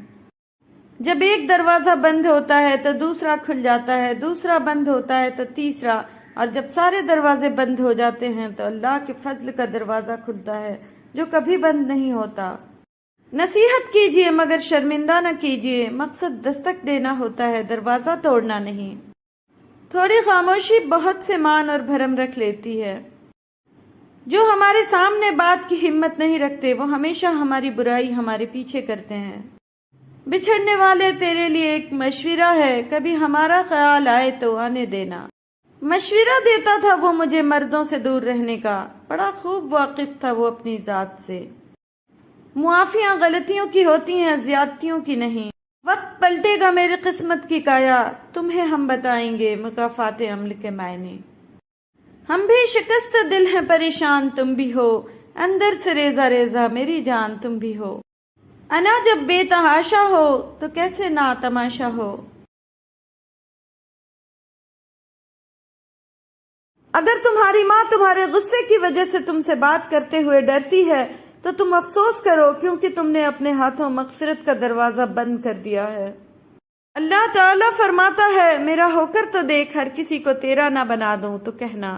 جب ایک دروازہ بند ہوتا ہے تو دوسرا کھل جاتا ہے، دوسرا بند ہوتا ہے تو تیسرا، اور جب سارے دروازے بند ہو جاتے ہیں تو اللہ کے فضل کا دروازہ کھلتا ہے جو کبھی بند نہیں ہوتا. نصیحت کیجیے مگر شرمندہ نہ کیجیے، مقصد دستک دینا ہوتا ہے، دروازہ توڑنا نہیں. تھوڑی خاموشی بہت سے مان اور بھرم رکھ لیتی ہے. جو ہمارے سامنے بات کی ہمت نہیں رکھتے وہ ہمیشہ ہماری برائی ہمارے پیچھے کرتے ہیں. بچھڑنے والے تیرے لیے ایک مشورہ ہے، کبھی ہمارا خیال آئے تو آنے دینا. مشورہ دیتا تھا وہ مجھے مردوں سے دور رہنے کا، بڑا خوب واقف تھا وہ اپنی ذات سے. معافیاں غلطیوں کی ہوتی ہیں، زیادتیوں کی نہیں. وقت پلٹے گا میری قسمت کی کایا، تمہیں ہم بتائیں گے مکافات عمل کے معنی. ہم بھی شکست دل ہیں پریشان، تم بھی ہو اندر سے ریزہ ریزہ میری جان، تم بھی ہو. انا جب بے تحاشا ہو تو کیسے نا تماشا ہو. اگر تمہاری ماں تمہارے غصے کی وجہ سے تم سے بات کرتے ہوئے ڈرتی ہے تو تم افسوس کرو، کیونکہ تم نے اپنے ہاتھوں مغفرت کا دروازہ بند کر دیا ہے. اللہ تعالیٰ فرماتا ہے میرا ہو کر تو دیکھ، ہر کسی کو تیرا نہ بنا دوں تو کہنا.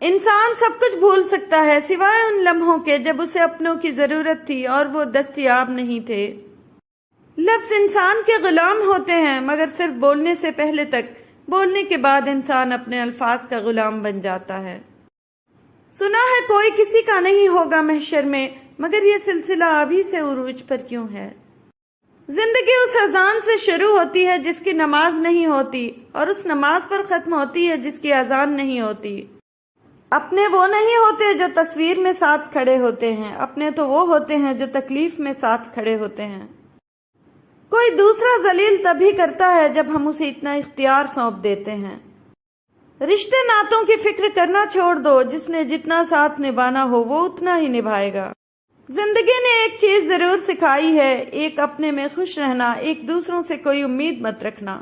انسان سب کچھ بھول سکتا ہے سوائے ان لمحوں کے جب اسے اپنوں کی ضرورت تھی اور وہ دستیاب نہیں تھے۔ لفظ انسان کے غلام ہوتے ہیں مگر صرف بولنے سے پہلے تک، بولنے کے بعد انسان اپنے الفاظ کا غلام بن جاتا ہے۔ سنا ہے کوئی کسی کا نہیں ہوگا محشر میں، مگر یہ سلسلہ ابھی سے عروج پر کیوں ہے؟ زندگی اس اذان سے شروع ہوتی ہے جس کی نماز نہیں ہوتی، اور اس نماز پر ختم ہوتی ہے جس کی اذان نہیں ہوتی۔ اپنے وہ نہیں ہوتے جو تصویر میں ساتھ کھڑے ہوتے ہیں، اپنے تو وہ ہوتے ہیں جو تکلیف میں ساتھ کھڑے ہوتے ہیں۔ کوئی دوسرا ذلیل تبھی کرتا ہے جب ہم اسے اتنا اختیار سونپ دیتے ہیں۔ رشتے ناتوں کی فکر کرنا چھوڑ دو، جس نے جتنا ساتھ نبھانا ہو وہ اتنا ہی نبھائے گا۔ زندگی نے ایک چیز ضرور سکھائی ہے، ایک اپنے میں خوش رہنا، ایک دوسروں سے کوئی امید مت رکھنا۔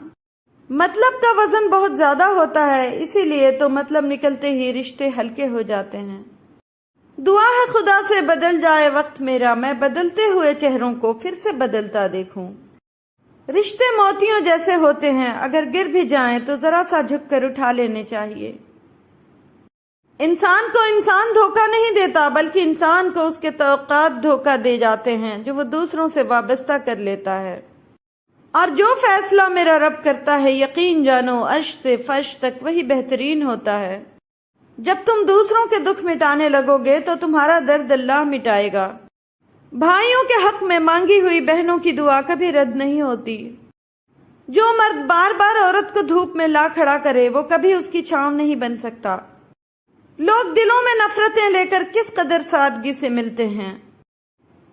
مطلب کا وزن بہت زیادہ ہوتا ہے، اسی لیے تو مطلب نکلتے ہی رشتے ہلکے ہو جاتے ہیں۔ دعا ہے خدا سے بدل جائے وقت میرا، میں بدلتے ہوئے چہروں کو پھر سے بدلتا دیکھوں۔ رشتے موتیوں جیسے ہوتے ہیں، اگر گر بھی جائیں تو ذرا سا جھک کر اٹھا لینے چاہیے۔ انسان کو انسان دھوکہ نہیں دیتا، بلکہ انسان کو اس کے توقعات دھوکہ دے جاتے ہیں جو وہ دوسروں سے وابستہ کر لیتا ہے۔ اور جو فیصلہ میرا رب کرتا ہے، یقین جانو عرش سے فرش تک وہی بہترین ہوتا ہے۔ جب تم دوسروں کے دکھ مٹانے لگو گے تو تمہارا درد اللہ مٹائے گا۔ بھائیوں کے حق میں مانگی ہوئی بہنوں کی دعا کبھی رد نہیں ہوتی۔ جو مرد بار بار عورت کو دھوپ میں لا کھڑا کرے وہ کبھی اس کی چھاؤں نہیں بن سکتا۔ لوگ دلوں میں نفرتیں لے کر کس قدر سادگی سے ملتے ہیں۔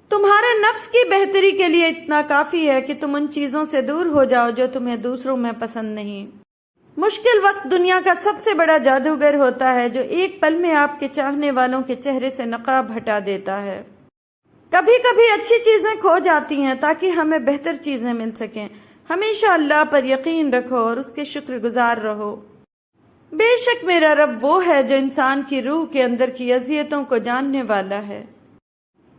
تمہارے نفس کی بہتری کے لیے اتنا کافی ہے کہ تم ان چیزوں سے دور ہو جاؤ جو تمہیں دوسروں میں پسند نہیں۔ مشکل وقت دنیا کا سب سے بڑا جادوگر ہوتا ہے جو ایک پل میں آپ کے چاہنے والوں کے چہرے سے نقاب ہٹا دیتا ہے۔ کبھی کبھی اچھی چیزیں کھو جاتی ہیں تاکہ ہمیں بہتر چیزیں مل سکیں۔ ہمیشہ اللہ پر یقین رکھو اور اس کے شکر گزار رہو۔ بے شک میرا رب وہ ہے جو انسان کی روح کے اندر کی اذیتوں کو جاننے والا ہے۔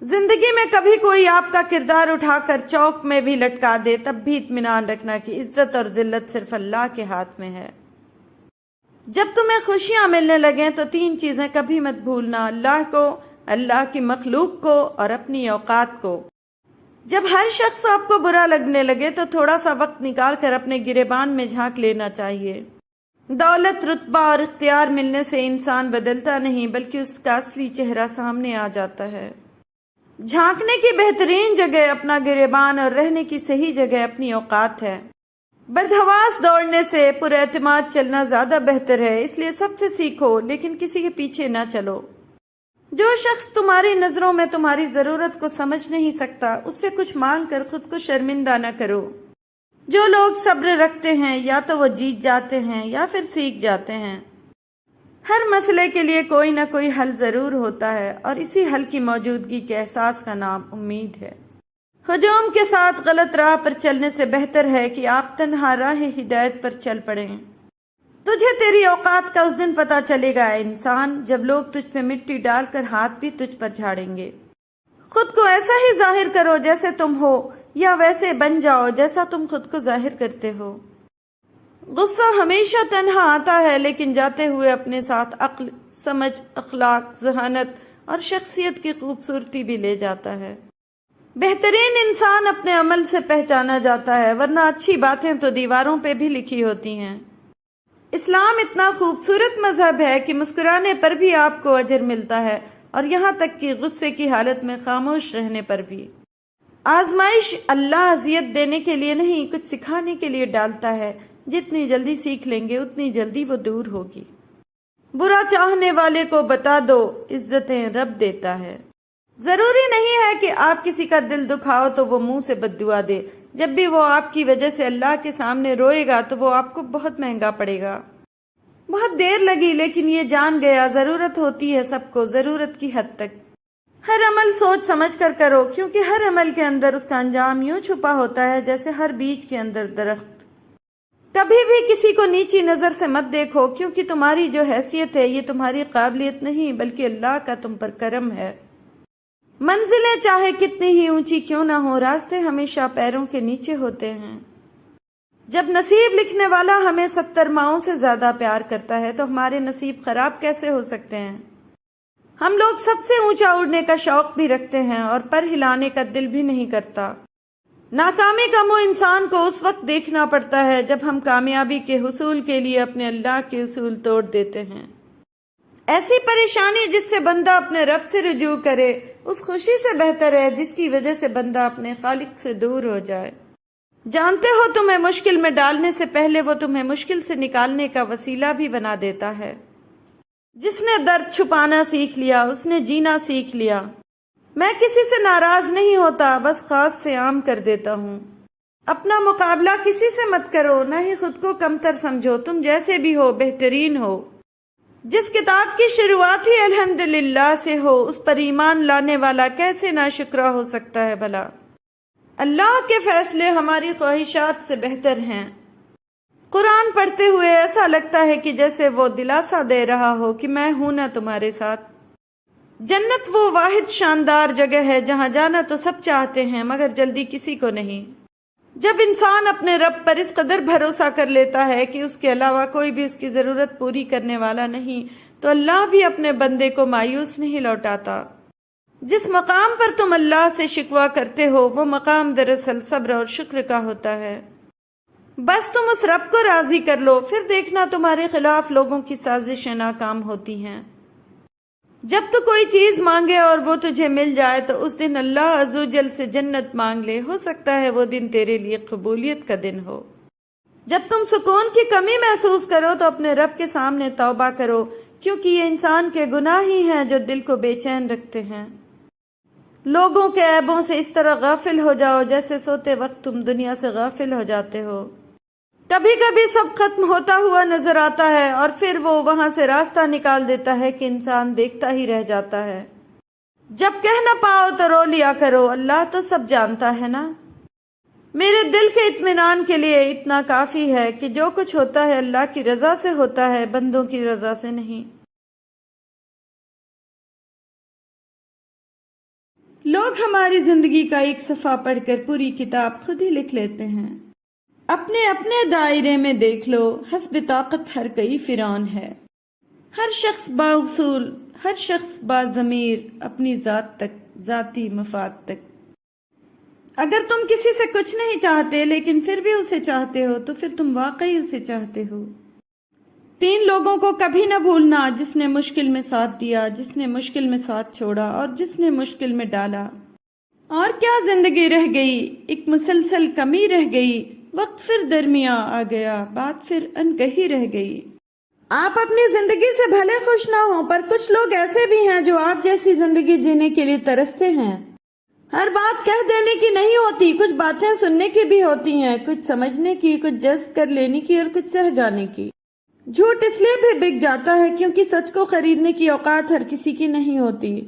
زندگی میں کبھی کوئی آپ کا کردار اٹھا کر چوک میں بھی لٹکا دے تب بھی اطمینان رکھنا کہ عزت اور ذلت صرف اللہ کے ہاتھ میں ہے۔ جب تمہیں خوشیاں ملنے لگیں تو تین چیزیں کبھی مت بھولنا، اللہ کو، اللہ کی مخلوق کو اور اپنی اوقات کو۔ جب ہر شخص آپ کو برا لگنے لگے تو تھوڑا سا وقت نکال کر اپنے گریبان میں جھانک لینا چاہیے۔ دولت، رتبہ اور اختیار ملنے سے انسان بدلتا نہیں بلکہ اس کا اصلی چہرہ سامنے آ جاتا ہے۔ جھانکنے کی بہترین جگہ اپنا گریبان اور رہنے کی صحیح جگہ اپنی اوقات ہے۔ بدحواس دوڑنے سے پر اعتماد چلنا زیادہ بہتر ہے، اس لیے سب سے سیکھو لیکن کسی کے پیچھے نہ چلو۔ جو شخص تمہاری نظروں میں تمہاری ضرورت کو سمجھ نہیں سکتا اس سے کچھ مانگ کر خود کو شرمندہ نہ کرو۔ جو لوگ صبر رکھتے ہیں یا تو وہ جیت جاتے ہیں یا پھر سیکھ جاتے ہیں۔ ہر مسئلے کے لیے کوئی نہ کوئی حل ضرور ہوتا ہے اور اسی حل کی موجودگی کے احساس کا نام امید ہے۔ ہجوم کے ساتھ غلط راہ پر چلنے سے بہتر ہے کہ آپ تنہا راہ ہدایت پر چل پڑیں۔ تجھے تیری اوقات کا اس دن پتا چلے گا انسان جب لوگ تجھ پہ مٹی ڈال کر ہاتھ بھی تجھ پر جھاڑیں گے۔ خود کو ایسا ہی ظاہر کرو جیسے تم ہو، یا ویسے بن جاؤ جیسا تم خود کو ظاہر کرتے ہو۔ غصہ ہمیشہ تنہا آتا ہے لیکن جاتے ہوئے اپنے ساتھ عقل، سمجھ، اخلاق، ذہانت اور شخصیت کی خوبصورتی بھی لے جاتا ہے۔ بہترین انسان اپنے عمل سے پہچانا جاتا ہے، ورنہ اچھی باتیں تو دیواروں پہ بھی لکھی ہوتی ہیں۔ اسلام اتنا خوبصورت مذہب ہے کہ مسکرانے پر بھی آپ کو اجر ملتا ہے، اور یہاں تک کہ غصے کی حالت میں خاموش رہنے پر بھی۔ آزمائش اللہ اذیت دینے کے لیے نہیں، کچھ سکھانے کے لیے ڈالتا ہے۔ جتنی جلدی سیکھ لیں گے اتنی جلدی وہ دور ہوگی۔ برا چاہنے والے کو بتا دو، عزتیں رب دیتا ہے۔ ضروری نہیں ہے کہ آپ کسی کا دل دکھاؤ تو وہ منہ سے بد دعا دے۔ جب بھی وہ آپ کی وجہ سے اللہ کے سامنے روئے گا تو وہ آپ کو بہت مہنگا پڑے گا۔ بہت دیر لگی لیکن یہ جان گیا ضرورت ہوتی ہے سب کو، ضرورت کی حد تک۔ ہر عمل سوچ سمجھ کر کرو، کیونکہ ہر عمل کے اندر اس کا انجام یوں چھپا ہوتا ہے جیسے ہر بیج کے اندر درخت۔ کبھی بھی کسی کو نیچی نظر سے مت دیکھو، کیونکہ تمہاری جو حیثیت ہے یہ تمہاری قابلیت نہیں بلکہ اللہ کا تم پر کرم ہے۔ منزلیں چاہے کتنی ہی اونچی کیوں نہ ہو، راستے ہمیشہ پیروں کے نیچے ہوتے ہیں۔ جب نصیب لکھنے والا ہمیں 70 ماؤں سے زیادہ پیار کرتا ہے تو ہمارے نصیب خراب کیسے ہو سکتے ہیں؟ ہم لوگ سب سے اونچا اڑنے کا شوق بھی رکھتے ہیں اور پر ہلانے کا دل بھی نہیں کرتا۔ ناکامی کا منہ انسان کو اس وقت دیکھنا پڑتا ہے جب ہم کامیابی کے حصول کے لیے اپنے اللہ کے اصول توڑ دیتے ہیں۔ ایسی پریشانی جس سے بندہ اپنے رب سے رجوع کرے اس خوشی سے بہتر ہے جس کی وجہ سے بندہ اپنے خالق سے دور ہو جائے۔ جانتے ہو تمہیں مشکل میں ڈالنے سے پہلے وہ تمہیں مشکل سے نکالنے کا وسیلہ بھی بنا دیتا ہے۔ جس نے درد چھپانا سیکھ لیا اس نے جینا سیکھ لیا۔ میں کسی سے ناراض نہیں ہوتا، بس خاص سے عام کر دیتا ہوں۔ اپنا مقابلہ کسی سے مت کرو، نہ ہی خود کو کمتر سمجھو، تم جیسے بھی ہو بہترین ہو۔ جس کتاب کی شروعات ہی الحمدللہ سے ہو اس پر ایمان لانے والا کیسے ناشکرا ہو سکتا ہے بھلا؟ اللہ کے فیصلے ہماری خواہشات سے بہتر ہیں۔ قرآن پڑھتے ہوئے ایسا لگتا ہے کہ جیسے وہ دلاسا دے رہا ہو کہ میں ہوں نا تمہارے ساتھ۔ جنت وہ واحد شاندار جگہ ہے جہاں جانا تو سب چاہتے ہیں مگر جلدی کسی کو نہیں۔ جب انسان اپنے رب پر اس قدر بھروسہ کر لیتا ہے کہ اس کے علاوہ کوئی بھی اس کی ضرورت پوری کرنے والا نہیں تو اللہ بھی اپنے بندے کو مایوس نہیں لوٹاتا۔ جس مقام پر تم اللہ سے شکوہ کرتے ہو وہ مقام دراصل صبر اور شکر کا ہوتا ہے۔ بس تم اس رب کو راضی کر لو، پھر دیکھنا تمہارے خلاف لوگوں کی سازشیں ناکام ہوتی ہیں۔ جب تو کوئی چیز مانگے اور وہ تجھے مل جائے تو اس دن اللہ عز و جل سے جنت مانگ لے، ہو سکتا ہے وہ دن تیرے لیے قبولیت کا دن ہو۔ جب تم سکون کی کمی محسوس کرو تو اپنے رب کے سامنے توبہ کرو، کیونکہ یہ انسان کے گناہ ہی ہیں جو دل کو بے چین رکھتے ہیں۔ لوگوں کے عیبوں سے اس طرح غافل ہو جاؤ جیسے سوتے وقت تم دنیا سے غافل ہو جاتے ہو۔ کبھی کبھی سب ختم ہوتا ہوا نظر آتا ہے اور پھر وہ وہاں سے راستہ نکال دیتا ہے کہ انسان دیکھتا ہی رہ جاتا ہے۔ جب کہہ نہ پاؤ تو رو لیا کرو، اللہ تو سب جانتا ہے نا۔ میرے دل کے اطمینان کے لیے اتنا کافی ہے کہ جو کچھ ہوتا ہے اللہ کی رضا سے ہوتا ہے، بندوں کی رضا سے نہیں۔ لوگ ہماری زندگی کا ایک صفحہ پڑھ کر پوری کتاب خود ہی لکھ لیتے ہیں۔ اپنے اپنے دائرے میں دیکھ لو، حسب طاقت ہر کوئی فرعون ہے۔ ہر شخص با اصول، ہر شخص با ضمیر، اپنی ذات تک، ذاتی مفاد تک۔ اگر تم کسی سے کچھ نہیں چاہتے لیکن پھر بھی اسے چاہتے ہو تو پھر تم واقعی اسے چاہتے ہو۔ 3 لوگوں کو کبھی نہ بھولنا، جس نے مشکل میں ساتھ دیا، جس نے مشکل میں ساتھ چھوڑا اور جس نے مشکل میں ڈالا۔ اور کیا زندگی رہ گئی، ایک مسلسل کمی رہ گئی، وقت پھر درمیاں آ گیا، بات پھر انکہی رہ گئی۔ آپ اپنی زندگی سے بھلے خوش نہ ہوں پر کچھ لوگ ایسے بھی ہیں جو آپ جیسی زندگی جینے کے لیے ترستے ہیں۔ ہر بات کہہ دینے کی نہیں ہوتی، کچھ باتیں سننے کی بھی ہوتی ہیں، کچھ سمجھنے کی، کچھ جذب کر لینے کی اور کچھ سہ جانے کی۔ جھوٹ اس لیے بھی بک جاتا ہے کیونکہ سچ کو خریدنے کی اوقات ہر کسی کی نہیں ہوتی۔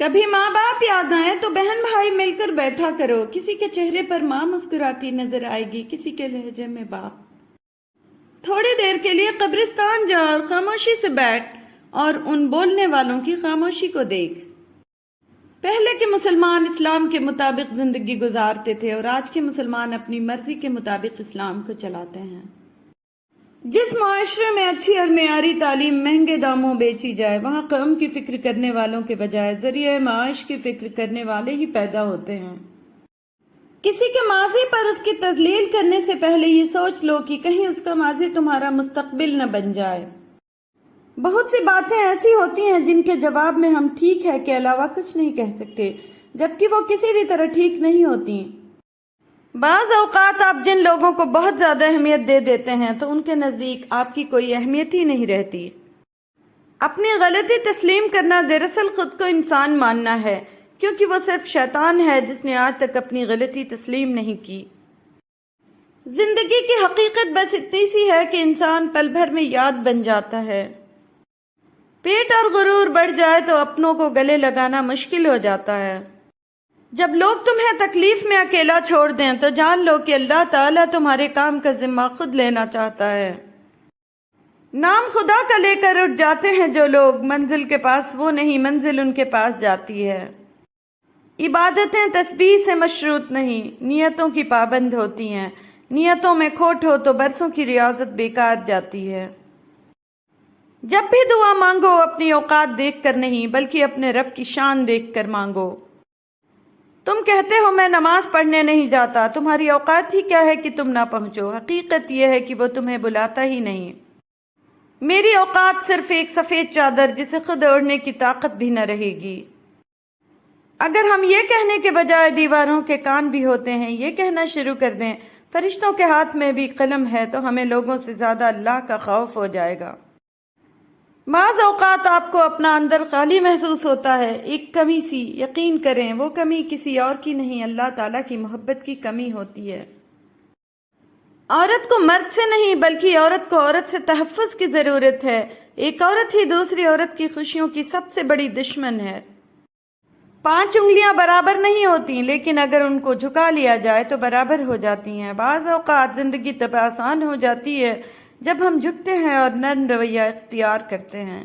کبھی ماں باپ یاد آئے تو بہن بھائی مل کر بیٹھا کرو، کسی کے چہرے پر ماں مسکراتی نظر آئے گی، کسی کے لہجے میں باپ۔ تھوڑی دیر کے لیے قبرستان جا اور خاموشی سے بیٹھ اور ان بولنے والوں کی خاموشی کو دیکھ۔ پہلے کے مسلمان اسلام کے مطابق زندگی گزارتے تھے اور آج کے مسلمان اپنی مرضی کے مطابق اسلام کو چلاتے ہیں۔ جس معاشرے میں اچھی اور معیاری تعلیم مہنگے داموں بیچی جائے وہاں قوم کی فکر کرنے والوں کے بجائے ذریعہ معاش کی فکر کرنے والے ہی پیدا ہوتے ہیں۔ کسی کے ماضی پر اس کی تذلیل کرنے سے پہلے یہ سوچ لو کہ کہیں اس کا ماضی تمہارا مستقبل نہ بن جائے۔ بہت سی باتیں ایسی ہوتی ہیں جن کے جواب میں ہم ٹھیک ہے کے علاوہ کچھ نہیں کہہ سکتے، جبکہ وہ کسی بھی طرح ٹھیک نہیں ہوتی۔ بعض اوقات آپ جن لوگوں کو بہت زیادہ اہمیت دے دیتے ہیں تو ان کے نزدیک آپ کی کوئی اہمیت ہی نہیں رہتی۔ اپنی غلطی تسلیم کرنا دراصل خود کو انسان ماننا ہے، کیونکہ وہ صرف شیطان ہے جس نے آج تک اپنی غلطی تسلیم نہیں کی۔ زندگی کی حقیقت بس اتنی سی ہے کہ انسان پل بھر میں یاد بن جاتا ہے۔ پیٹ اور غرور بڑھ جائے تو اپنوں کو گلے لگانا مشکل ہو جاتا ہے۔ جب لوگ تمہیں تکلیف میں اکیلا چھوڑ دیں تو جان لو کہ اللہ تعالیٰ تمہارے کام کا ذمہ خود لینا چاہتا ہے۔ نام خدا کا لے کر اٹھ جاتے ہیں جو لوگ، منزل کے پاس وہ نہیں، منزل ان کے پاس جاتی ہے۔ عبادتیں تسبیح سے مشروط نہیں، نیتوں کی پابند ہوتی ہیں، نیتوں میں کھوٹ ہو تو برسوں کی ریاضت بیکار جاتی ہے۔ جب بھی دعا مانگو اپنی اوقات دیکھ کر نہیں بلکہ اپنے رب کی شان دیکھ کر مانگو۔ تم کہتے ہو میں نماز پڑھنے نہیں جاتا، تمہاری اوقات ہی کیا ہے کہ تم نہ پہنچو؟ حقیقت یہ ہے کہ وہ تمہیں بلاتا ہی نہیں۔ میری اوقات صرف ایک سفید چادر جسے خود اوڑھنے کی طاقت بھی نہ رہے گی۔ اگر ہم یہ کہنے کے بجائے دیواروں کے کان بھی ہوتے ہیں یہ کہنا شروع کر دیں فرشتوں کے ہاتھ میں بھی قلم ہے، تو ہمیں لوگوں سے زیادہ اللہ کا خوف ہو جائے گا۔ بعض اوقات آپ کو اپنا اندر خالی محسوس ہوتا ہے، ایک کمی سی، یقین کریں وہ کمی کسی اور کی نہیں، اللہ تعالیٰ کی محبت کی کمی ہوتی ہے۔ عورت کو مرد سے نہیں بلکہ عورت کو عورت سے تحفظ کی ضرورت ہے۔ ایک عورت ہی دوسری عورت کی خوشیوں کی سب سے بڑی دشمن ہے۔ 5 انگلیاں برابر نہیں ہوتی لیکن اگر ان کو جھکا لیا جائے تو برابر ہو جاتی ہیں۔ بعض اوقات زندگی تب آسان ہو جاتی ہے جب ہم جھکتے ہیں اور نرم رویہ اختیار کرتے ہیں۔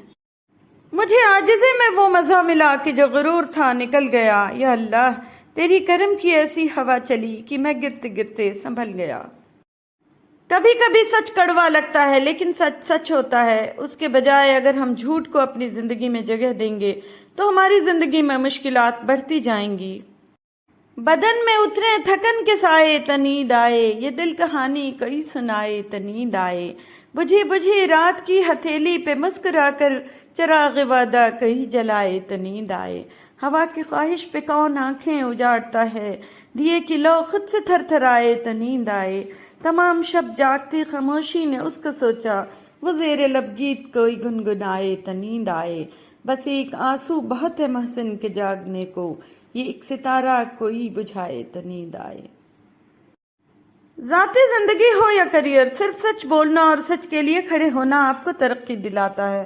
مجھے عاجزی میں وہ مزہ ملا کہ جو غرور تھا نکل گیا۔ یا اللہ تیری کرم کی ایسی ہوا چلی کہ میں گرتے گرتے سنبھل گیا۔ کبھی کبھی سچ کڑوا لگتا ہے لیکن سچ سچ ہوتا ہے۔ اس کے بجائے اگر ہم جھوٹ کو اپنی زندگی میں جگہ دیں گے تو ہماری زندگی میں مشکلات بڑھتی جائیں گی۔ بدن میں اترے تھکن کے سائے تنید آئے، یہ دل کہانی کوئی سنائے تنید آئے۔ بجھی بجھی رات کی ہتھیلی پہ مسکرا کر چراغ وعدہ کوئی جلائے تنید آئے۔ ہوا کی خواہش پہ کون آنکھیں اجاڑتا ہے، دیے کی لو خود سے تھر تھر آئے تنید آئے۔ تمام شب جاگتی خاموشی نے اس کو سوچا، وہ زیر لب گیت کوئی گنگنائے تنید آئے۔ بس ایک آنسو بہت ہے محسن کے جاگنے کو، یہ ایک ستارہ کوئی بجھائے تنید آئے۔ ذاتی زندگی ہو یا کریئر، صرف سچ بولنا اور سچ کے لیے کھڑے ہونا آپ کو ترقی دلاتا ہے۔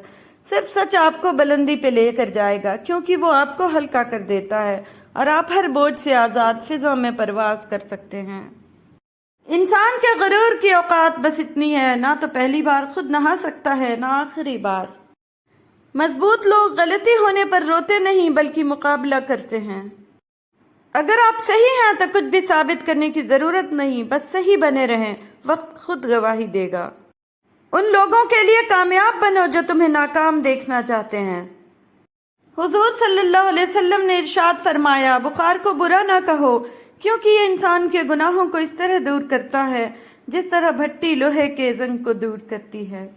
صرف سچ آپ کو بلندی پہ لے کر جائے گا کیونکہ وہ آپ کو ہلکا کر دیتا ہے اور آپ ہر بوجھ سے آزاد فضا میں پرواز کر سکتے ہیں۔ انسان کے غرور کی اوقات بس اتنی ہے، نہ تو پہلی بار خود نہا سکتا ہے نہ آخری بار۔ مضبوط لوگ غلطی ہونے پر روتے نہیں بلکہ مقابلہ کرتے ہیں۔ اگر آپ صحیح ہیں تو کچھ بھی ثابت کرنے کی ضرورت نہیں، بس صحیح بنے رہیں، وقت خود گواہی دے گا۔ ان لوگوں کے لیے کامیاب بنو جو تمہیں ناکام دیکھنا چاہتے ہیں۔ حضور صلی اللہ علیہ وسلم نے ارشاد فرمایا، بخار کو برا نہ کہو کیونکہ یہ انسان کے گناہوں کو اس طرح دور کرتا ہے جس طرح بھٹی لوہے کے زنگ کو دور کرتی ہے۔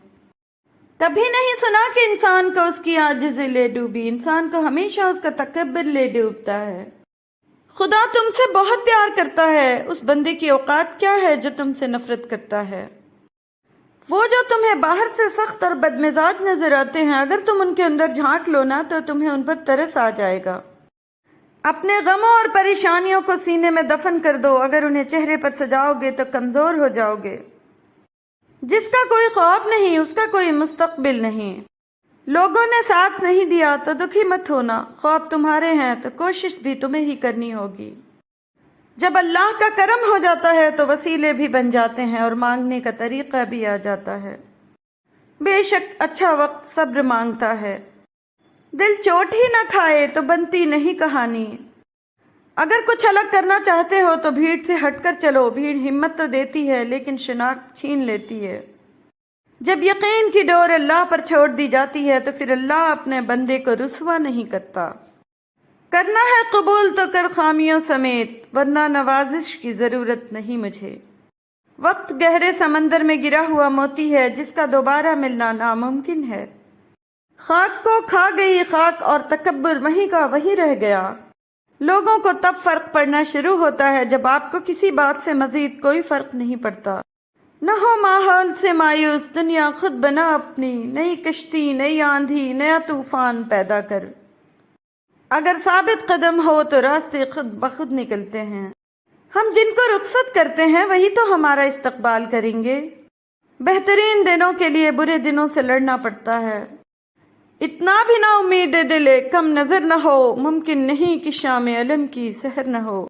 کبھی نہیں سنا کہ انسان کو اس کی عاجزی لے ڈوبی، انسان کو ہمیشہ اس کا تکبر لے ڈوبتا ہے۔ خدا تم سے بہت پیار کرتا ہے، اس بندے کی اوقات کیا ہے جو تم سے نفرت کرتا ہے؟ وہ جو تمہیں باہر سے سخت اور بدمزاج نظر آتے ہیں، اگر تم ان کے اندر جھانک لو نا تو تمہیں ان پر ترس آ جائے گا۔ اپنے غموں اور پریشانیوں کو سینے میں دفن کر دو، اگر انہیں چہرے پر سجاؤ گے تو کمزور ہو جاؤ گے۔ جس کا کوئی خواب نہیں اس کا کوئی مستقبل نہیں۔ لوگوں نے ساتھ نہیں دیا تو دکھی مت ہونا، خواب تمہارے ہیں تو کوشش بھی تمہیں ہی کرنی ہوگی۔ جب اللہ کا کرم ہو جاتا ہے تو وسیلے بھی بن جاتے ہیں اور مانگنے کا طریقہ بھی آ جاتا ہے۔ بے شک اچھا وقت صبر مانگتا ہے، دل چوٹ ہی نہ کھائے تو بنتی نہیں کہانی۔ اگر کچھ الگ کرنا چاہتے ہو تو بھیڑ سے ہٹ کر چلو، بھیڑ ہمت تو دیتی ہے لیکن شناخت چھین لیتی ہے۔ جب یقین کی ڈور اللہ پر چھوڑ دی جاتی ہے تو پھر اللہ اپنے بندے کو رسوا نہیں کرتا۔ کرنا ہے قبول تو کر خامیوں سمیت، ورنہ نوازش کی ضرورت نہیں مجھے۔ وقت گہرے سمندر میں گرا ہوا موتی ہے جس کا دوبارہ ملنا ناممکن ہے۔ خاک کو کھا گئی خاک اور تکبر وہیں کا وہیں رہ گیا۔ لوگوں کو تب فرق پڑنا شروع ہوتا ہے جب آپ کو کسی بات سے مزید کوئی فرق نہیں پڑتا۔ نہ ہو ماحول سے مایوس، دنیا خود بنا اپنی، نئی کشتی، نئی آندھی، نیا طوفان پیدا کر۔ اگر ثابت قدم ہو تو راستے خود بخود نکلتے ہیں۔ ہم جن کو رخصت کرتے ہیں وہی تو ہمارا استقبال کریں گے۔ بہترین دنوں کے لیے برے دنوں سے لڑنا پڑتا ہے۔ اتنا بھی نہ امید دل کم نظر نہ ہو، ممکن نہیں کہ شام علم کی سحر نہ ہو۔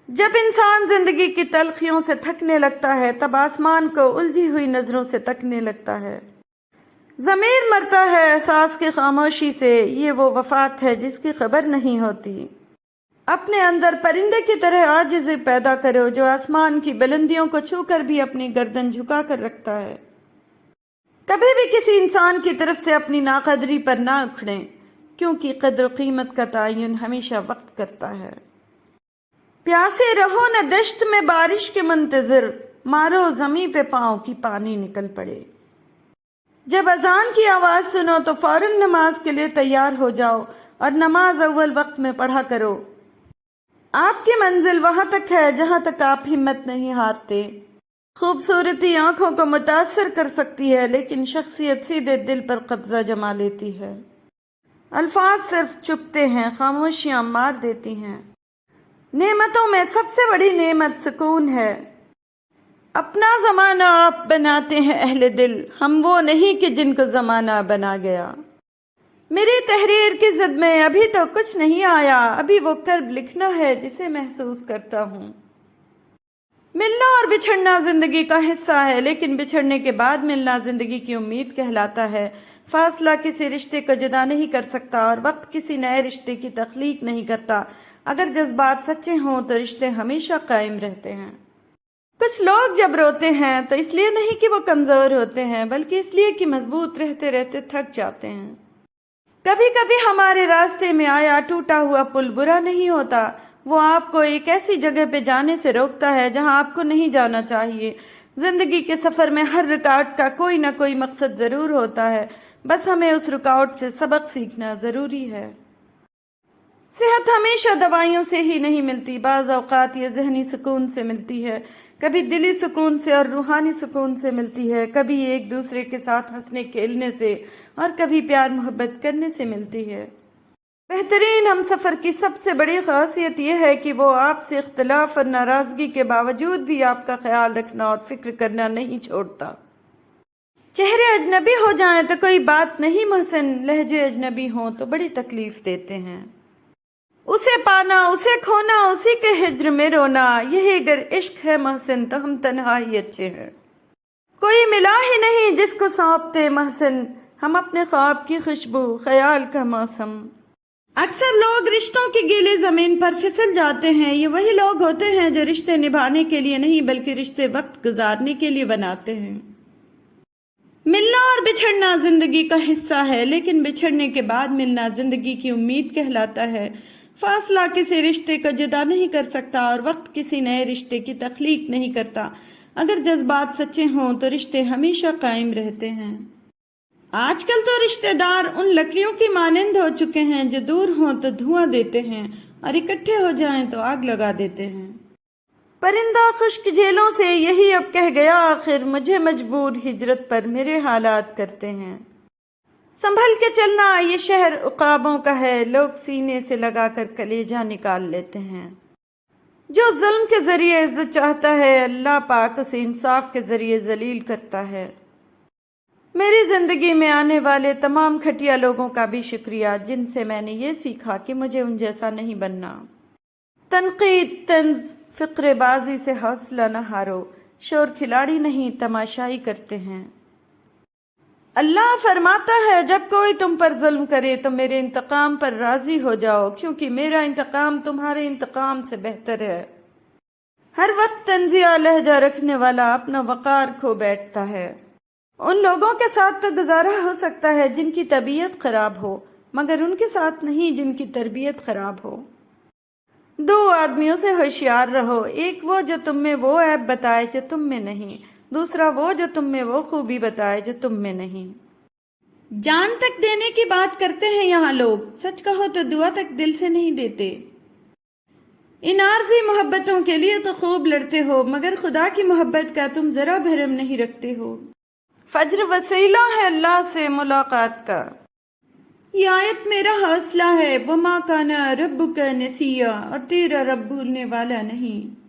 جب انسان زندگی کی تلخیوں سے تھکنے لگتا ہے تب آسمان کو الجھی ہوئی نظروں سے تکنے لگتا ہے۔ ضمیر مرتا ہے احساس کی خاموشی سے، یہ وہ وفات ہے جس کی خبر نہیں ہوتی۔ اپنے اندر پرندے کی طرح عاجزی پیدا کرو جو آسمان کی بلندیوں کو چھو کر بھی اپنی گردن جھکا کر رکھتا ہے۔ کبھی بھی کسی انسان کی طرف سے اپنی ناقدری پر نہ اکھڑیں، کیونکہ قدر و قیمت کا تعین ہمیشہ وقت کرتا ہے۔ پیاسے رہو نہ دشت میں بارش کے منتظر، مارو زمیں پہ پاؤں کی پانی نکل پڑے۔ جب اذان کی آواز سنو تو فوراً نماز کے لیے تیار ہو جاؤ اور نماز اول وقت میں پڑھا کرو۔ آپ کی منزل وہاں تک ہے جہاں تک آپ ہمت نہیں ہارتے۔ خوبصورتی آنکھوں کو متاثر کر سکتی ہے، لیکن شخصیت سیدھے دل پر قبضہ جما لیتی ہے۔ الفاظ صرف چپتے ہیں، خاموشیاں مار دیتی ہیں۔ نعمتوں میں سب سے بڑی نعمت سکون ہے۔ اپنا زمانہ آپ بناتے ہیں اہل دل، ہم وہ نہیں کہ جن کو زمانہ بنا گیا۔ میری تحریر کی ضد میں ابھی تو کچھ نہیں آیا، ابھی وہ کرب لکھنا ہے جسے محسوس کرتا ہوں۔ ملنا اور بچھڑنا زندگی کا حصہ ہے، لیکن بچھڑنے کے بعد ملنا زندگی کی امید کہلاتا ہے۔ فاصلہ کسی رشتے کو جدا نہیں کر سکتا اور وقت کسی نئے رشتے کی تخلیق نہیں کرتا۔ اگر جذبات سچے ہوں تو رشتے ہمیشہ قائم رہتے ہیں۔ کچھ لوگ جب روتے ہیں تو اس لیے نہیں کہ وہ کمزور ہوتے ہیں، بلکہ اس لیے کہ مضبوط رہتے رہتے تھک جاتے ہیں۔ کبھی کبھی ہمارے راستے میں آیا ٹوٹا ہوا پل برا نہیں ہوتا، وہ آپ کو ایک ایسی جگہ پہ جانے سے روکتا ہے جہاں آپ کو نہیں جانا چاہیے۔ زندگی کے سفر میں ہر رکاوٹ کا کوئی نہ کوئی مقصد ضرور ہوتا ہے، بس ہمیں اس رکاوٹ سے سبق سیکھنا ضروری ہے۔ صحت ہمیشہ دوائیوں سے ہی نہیں ملتی، بعض اوقات یہ ذہنی سکون سے ملتی ہے، کبھی دلی سکون سے اور روحانی سکون سے ملتی ہے، کبھی ایک دوسرے کے ساتھ ہنسنے کھیلنے سے اور کبھی پیار محبت کرنے سے ملتی ہے۔ بہترین ہم سفر کی سب سے بڑی خاصیت یہ ہے کہ وہ آپ سے اختلاف اور ناراضگی کے باوجود بھی آپ کا خیال رکھنا اور فکر کرنا نہیں چھوڑتا۔ چہرے اجنبی ہو جائیں تو کوئی بات نہیں محسن، لہجے اجنبی ہوں تو بڑی تکلیف دیتے ہیں۔ اسے پانا، اسے کھونا، اسی کے ہجر میں رونا، یہی اگر عشق ہے محسن تو ہم تنہا ہی اچھے ہیں۔ کوئی ملا ہی نہیں جس کو سونپتے محسن ہم اپنے خواب کی خوشبو، خیال کا موسم۔ اکثر لوگ رشتوں کی گیلی زمین پر پھسل جاتے ہیں، یہ وہی لوگ ہوتے ہیں جو رشتے نبھانے کے لیے نہیں بلکہ رشتے وقت گزارنے کے لیے بناتے ہیں۔ ملنا اور بچھڑنا زندگی کا حصہ ہے، لیکن بچھڑنے کے بعد ملنا زندگی کی امید کہلاتا ہے۔ فاصلہ کسی رشتے کو جدا نہیں کر سکتا اور وقت کسی نئے رشتے کی تخلیق نہیں کرتا۔ اگر جذبات سچے ہوں تو رشتے ہمیشہ قائم رہتے ہیں۔ آج کل تو رشتہ دار ان لکڑیوں کی مانند ہو چکے ہیں جو دور ہوں تو دھواں دیتے ہیں اور اکٹھے ہو جائیں تو آگ لگا دیتے ہیں۔ پرندہ خشک جھیلوں سے یہی اب کہہ گیا آخر، مجھے مجبور ہجرت پر میرے حالات کرتے ہیں۔ سنبھل کے چلنا، یہ شہر عقابوں کا ہے، لوگ سینے سے لگا کر کلیجہ نکال لیتے ہیں۔ جو ظلم کے ذریعے عزت چاہتا ہے، اللہ پاک اسے انصاف کے ذریعے ذلیل کرتا ہے۔ میری زندگی میں آنے والے تمام گھٹیا لوگوں کا بھی شکریہ، جن سے میں نے یہ سیکھا کہ مجھے ان جیسا نہیں بننا۔ تنقید، طنز، فقرے بازی سے حوصلہ نہ ہارو، شور کھلاڑی نہیں تماشائی کرتے ہیں۔ اللہ فرماتا ہے جب کوئی تم پر ظلم کرے تو میرے انتقام پر راضی ہو جاؤ، کیونکہ میرا انتقام تمہارے انتقام سے بہتر ہے۔ ہر وقت طنزیہ لہجہ رکھنے والا اپنا وقار کھو بیٹھتا ہے۔ ان لوگوں کے ساتھ تو گزارا ہو سکتا ہے جن کی طبیعت خراب ہو، مگر ان کے ساتھ نہیں جن کی تربیت خراب ہو۔ دو آدمیوں سے ہوشیار رہو، ایک وہ جو تم میں وہ عیب بتائے جو تم میں نہیں، دوسرا وہ جو تم میں وہ خوبی بتائے جو تم میں نہیں۔ جان تک دینے کی بات کرتے ہیں یہاں لوگ، سچ کہو تو دعا تک دل سے نہیں دیتے۔ ان عارضی محبتوں کے لیے تو خوب لڑتے ہو، مگر خدا کی محبت کا تم ذرا بھرم نہیں رکھتے ہو۔ فجر وسیلہ ہے اللہ سے ملاقات کا، یہ آیت میرا حوصلہ ہے۔ وما کان ربک نسیا، اور تیرا رب بھولنے والا نہیں۔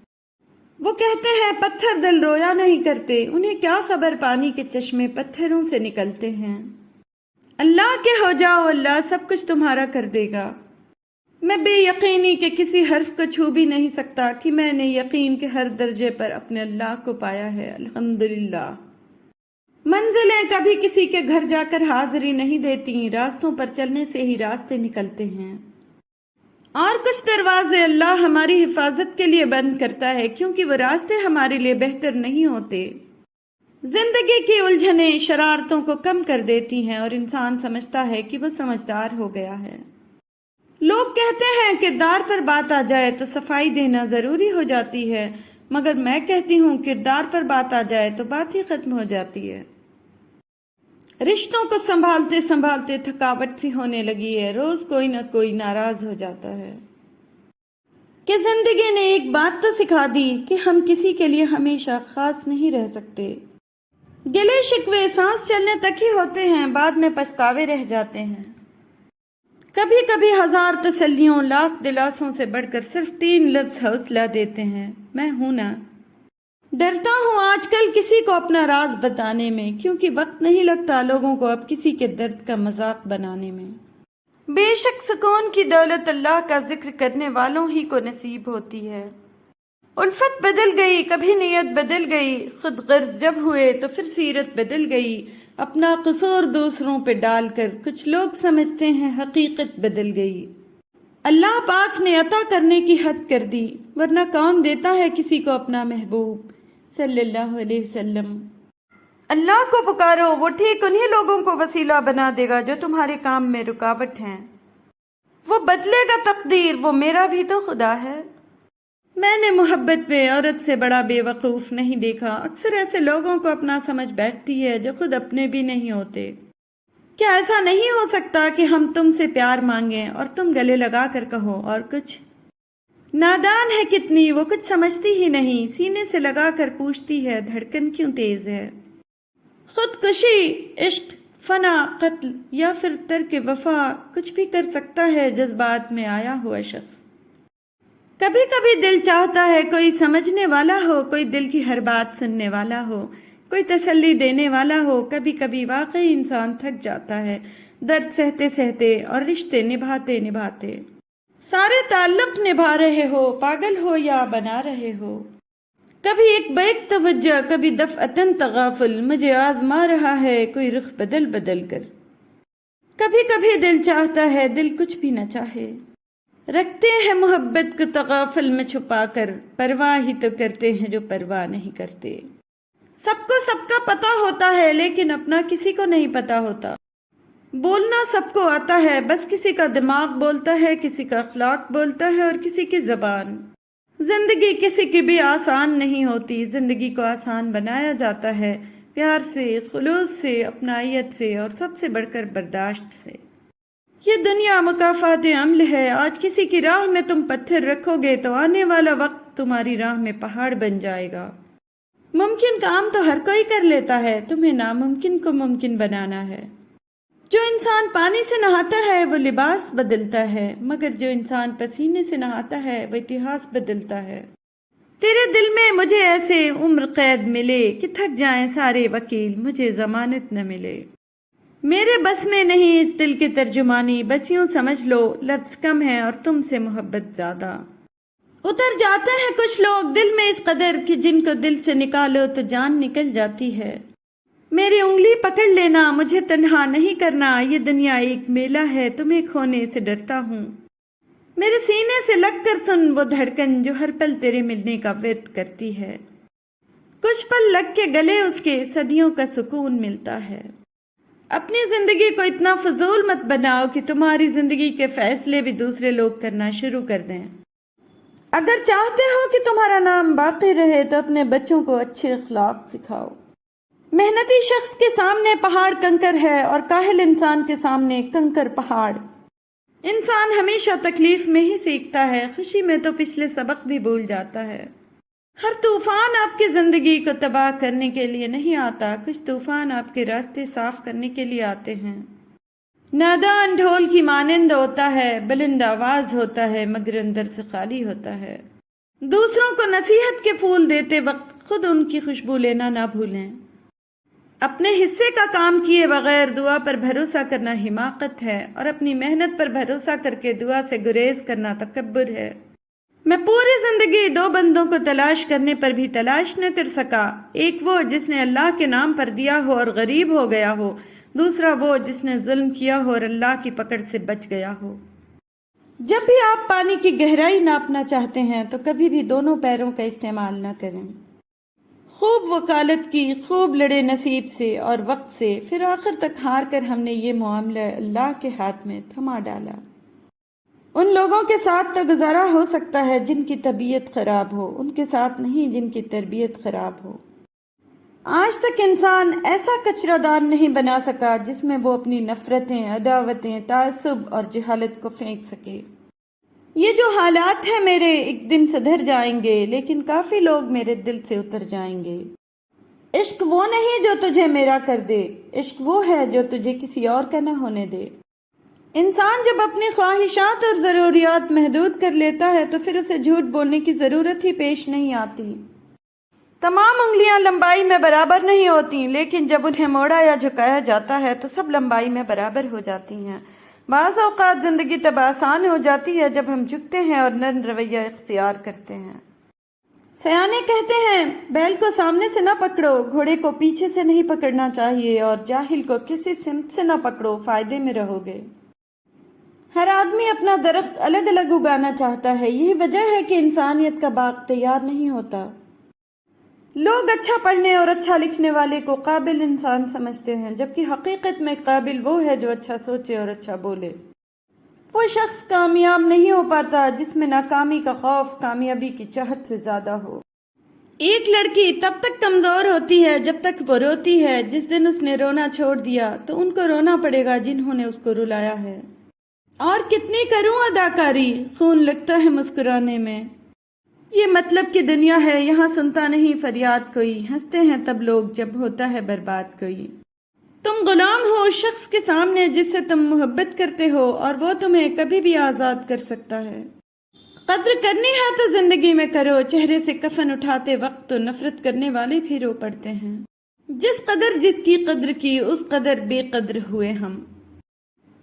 وہ کہتے ہیں پتھر دل رویا نہیں کرتے، انہیں کیا خبر پانی کے چشمے پتھروں سے نکلتے ہیں۔ اللہ کے ہو جاؤ، اللہ سب کچھ تمہارا کر دے گا۔ میں بے یقینی کے کسی حرف کو چھو بھی نہیں سکتا کہ میں نے یقین کے ہر درجے پر اپنے اللہ کو پایا ہے، الحمدللہ۔ منزلیں کبھی کسی کے گھر جا کر حاضری نہیں دیتی، راستوں پر چلنے سے ہی راستے نکلتے ہیں۔ اور کچھ دروازے اللہ ہماری حفاظت کے لیے بند کرتا ہے کیونکہ وہ راستے ہمارے لیے بہتر نہیں ہوتے۔ زندگی کی الجھنیں شرارتوں کو کم کر دیتی ہیں اور انسان سمجھتا ہے کہ وہ سمجھدار ہو گیا ہے۔ لوگ کہتے ہیں کردار پر بات آ جائے تو صفائی دینا ضروری ہو جاتی ہے، مگر میں کہتی ہوں کردار پر بات آ جائے تو بات ہی ختم ہو جاتی ہے۔ رشتوں کو سنبھالتے سنبھالتے تھکاوٹ سی ہونے لگی ہے، روز کوئی نہ کوئی ناراض ہو جاتا ہے۔ کہ زندگی نے ایک بات تو سکھا دی کہ ہم کسی کے لیے ہمیشہ خاص نہیں رہ سکتے۔ گلے شکوے سانس چلنے تک ہی ہوتے ہیں، بعد میں پچھتاوے رہ جاتے ہیں۔ کبھی کبھی ہزار تسلیوں لاکھ دلاسوں سے بڑھ کر صرف 3 لفظ حوصلہ دیتے ہیں، میں ہوں نا۔ ڈرتا ہوں آج کل کسی کو اپنا راز بتانے میں، کیونکہ وقت نہیں لگتا لوگوں کو اب کسی کے درد کا مذاق بنانے میں۔ بے شک سکون کی دولت اللہ کا ذکر کرنے والوں ہی کو نصیب ہوتی ہے۔ الفت بدل گئی، کبھی نیت بدل گئی، خود غرض جب ہوئے تو پھر سیرت بدل گئی۔ اپنا قصور دوسروں پہ ڈال کر کچھ لوگ سمجھتے ہیں حقیقت بدل گئی۔ اللہ پاک نے عطا کرنے کی حد کر دی، ورنہ کون دیتا ہے کسی کو اپنا محبوب صلی اللہ علیہ وسلم۔ اللہ کو پکارو، وہ ٹھیک انہی لوگوں کو وسیلہ بنا دے گا جو تمہارے کام میں رکاوٹ ہیں۔ وہ بدلے گا تقدیر، وہ میرا بھی تو خدا ہے۔ میں نے محبت میں عورت سے بڑا بے وقوف نہیں دیکھا۔ اکثر ایسے لوگوں کو اپنا سمجھ بیٹھتی ہے جو خود اپنے بھی نہیں ہوتے۔ کیا ایسا نہیں ہو سکتا کہ ہم تم سے پیار مانگیں اور تم گلے لگا کر کہو اور کچھ؟ نادان ہے کتنی، وہ کچھ سمجھتی ہی نہیں، سینے سے لگا کر پوچھتی ہے دھڑکن کیوں تیز ہے۔ خودکشی، عشق، فنا، قتل یا پھر ترک وفا کچھ بھی کر سکتا ہے جذبات میں آیا ہوا شخص۔ کبھی کبھی دل چاہتا ہے کوئی سمجھنے والا ہو، کوئی دل کی ہر بات سننے والا ہو، کوئی تسلی دینے والا ہو۔ کبھی کبھی واقعی انسان تھک جاتا ہے درد سہتے سہتے اور رشتے نبھاتے نبھاتے۔ سارے تعلق نبھا رہے ہو، پاگل ہو یا بنا رہے ہو۔ کبھی ایک بیک توجہ، کبھی دفعتاً تغافل، مجھے آزما رہا ہے کوئی رخ بدل بدل کر۔ کبھی کبھی دل چاہتا ہے دل کچھ بھی نہ چاہے۔ رکھتے ہیں محبت کو تغافل میں چھپا کر، پرواہ ہی تو کرتے ہیں جو پرواہ نہیں کرتے۔ سب کو سب کا پتہ ہوتا ہے لیکن اپنا کسی کو نہیں پتہ ہوتا۔ بولنا سب کو آتا ہے، بس کسی کا دماغ بولتا ہے، کسی کا اخلاق بولتا ہے اور کسی کی زبان۔ زندگی کسی کی بھی آسان نہیں ہوتی، زندگی کو آسان بنایا جاتا ہے پیار سے، خلوص سے، اپنائیت سے اور سب سے بڑھ کر برداشت سے۔ یہ دنیا مکافات عمل ہے۔ آج کسی کی راہ میں تم پتھر رکھو گے تو آنے والا وقت تمہاری راہ میں پہاڑ بن جائے گا۔ ممکن کام تو ہر کوئی کر لیتا ہے، تمہیں ناممکن کو ممکن بنانا ہے۔ جو انسان پانی سے نہاتا ہے وہ لباس بدلتا ہے، مگر جو انسان پسینے سے نہاتا ہے وہ اتہاس بدلتا ہے۔ تیرے دل میں مجھے ایسے عمر قید ملے کہ تھک جائیں سارے وکیل، مجھے ضمانت نہ ملے۔ میرے بس میں نہیں اس دل کی ترجمانی، بس یوں سمجھ لو لفظ کم ہے اور تم سے محبت زیادہ۔ اتر جاتے ہیں کچھ لوگ دل میں اس قدر کہ جن کو دل سے نکالو تو جان نکل جاتی ہے۔ میری انگلی پکڑ لینا، مجھے تنہا نہیں کرنا، یہ دنیا ایک میلہ ہے، تمہیں کھونے سے ڈرتا ہوں۔ میرے سینے سے لگ کر سن وہ دھڑکن جو ہر پل تیرے ملنے کا ورد کرتی ہے۔ کچھ پل لگ کے گلے اس کے صدیوں کا سکون ملتا ہے۔ اپنی زندگی کو اتنا فضول مت بناؤ کہ تمہاری زندگی کے فیصلے بھی دوسرے لوگ کرنا شروع کر دیں۔ اگر چاہتے ہو کہ تمہارا نام باقی رہے تو اپنے بچوں کو اچھے اخلاق سکھاؤ۔ محنتی شخص کے سامنے پہاڑ کنکر ہے اور کاہل انسان کے سامنے کنکر پہاڑ۔ انسان ہمیشہ تکلیف میں ہی سیکھتا ہے، خوشی میں تو پچھلے سبق بھی بھول جاتا ہے۔ ہر طوفان آپ کی زندگی کو تباہ کرنے کے لیے نہیں آتا، کچھ طوفان آپ کے راستے صاف کرنے کے لیے آتے ہیں۔ نادان ڈھول کی مانند ہوتا ہے، بلند آواز ہوتا ہے مگر اندر سے خالی ہوتا ہے۔ دوسروں کو نصیحت کے پھول دیتے وقت خود ان کی خوشبو لینا نہ بھولیں۔ اپنے حصے کا کام کیے بغیر دعا پر بھروسہ کرنا حماقت ہے، اور اپنی محنت پر بھروسہ کر کے دعا سے گریز کرنا تکبر ہے۔ میں پوری زندگی 2 بندوں کو تلاش کرنے پر بھی تلاش نہ کر سکا، ایک وہ جس نے اللہ کے نام پر دیا ہو اور غریب ہو گیا ہو، دوسرا وہ جس نے ظلم کیا ہو اور اللہ کی پکڑ سے بچ گیا ہو۔ جب بھی آپ پانی کی گہرائی ناپنا چاہتے ہیں تو کبھی بھی دونوں پیروں کا استعمال نہ کریں۔ خوب وکالت کی، خوب لڑے نصیب سے اور وقت سے، پھر آخر تک ہار کر ہم نے یہ معاملہ اللہ کے ہاتھ میں تھما ڈالا۔ ان لوگوں کے ساتھ تو گزارا ہو سکتا ہے جن کی طبیعت خراب ہو، ان کے ساتھ نہیں جن کی تربیت خراب ہو۔ آج تک انسان ایسا کچرا دان نہیں بنا سکا جس میں وہ اپنی نفرتیں، عداوتیں، تعصب اور جہالت کو پھینک سکے۔ یہ جو حالات ہیں میرے، ایک دن سدھر جائیں گے، لیکن کافی لوگ میرے دل سے اتر جائیں گے۔ عشق وہ نہیں جو تجھے میرا کر دے، عشق وہ ہے جو تجھے کسی اور کا نہ ہونے دے۔ انسان جب اپنی خواہشات اور ضروریات محدود کر لیتا ہے تو پھر اسے جھوٹ بولنے کی ضرورت ہی پیش نہیں آتی۔ تمام انگلیاں لمبائی میں برابر نہیں ہوتی، لیکن جب انہیں موڑا یا جھکایا جاتا ہے تو سب لمبائی میں برابر ہو جاتی ہیں۔ بعض اوقات زندگی تب آسان ہو جاتی ہے جب ہم جھکتے ہیں اور نرم رویہ اختیار کرتے ہیں۔ سیانے کہتے ہیں بیل کو سامنے سے نہ پکڑو، گھوڑے کو پیچھے سے نہیں پکڑنا چاہیے، اور جاہل کو کسی سمت سے نہ پکڑو، فائدے میں رہو گے۔ ہر آدمی اپنا درخت الگ الگ اگانا چاہتا ہے، یہی وجہ ہے کہ انسانیت کا باغ تیار نہیں ہوتا۔ لوگ اچھا پڑھنے اور اچھا لکھنے والے کو قابل انسان سمجھتے ہیں، جبکہ حقیقت میں قابل وہ ہے جو اچھا سوچے اور اچھا بولے۔ وہ شخص کامیاب نہیں ہو پاتا جس میں ناکامی کا خوف کامیابی کی چاہت سے زیادہ ہو۔ ایک لڑکی تب تک کمزور ہوتی ہے جب تک وہ روتی ہے، جس دن اس نے رونا چھوڑ دیا تو ان کو رونا پڑے گا جنہوں نے اس کو رلایا ہے۔ اور کتنی کروں اداکاری، خون لگتا ہے مسکرانے میں۔ یہ مطلب کی دنیا ہے، یہاں سنتا نہیں فریاد کوئی، ہنستے ہیں تب لوگ جب ہوتا ہے برباد کوئی۔ تم غلام ہو اس شخص کے سامنے جس سے تم محبت کرتے ہو، اور وہ تمہیں کبھی بھی آزاد کر سکتا ہے۔ قدر کرنی ہے تو زندگی میں کرو، چہرے سے کفن اٹھاتے وقت تو نفرت کرنے والے بھی رو پڑتے ہیں۔ جس قدر جس کی قدر کی، اس قدر بے قدر ہوئے ہم۔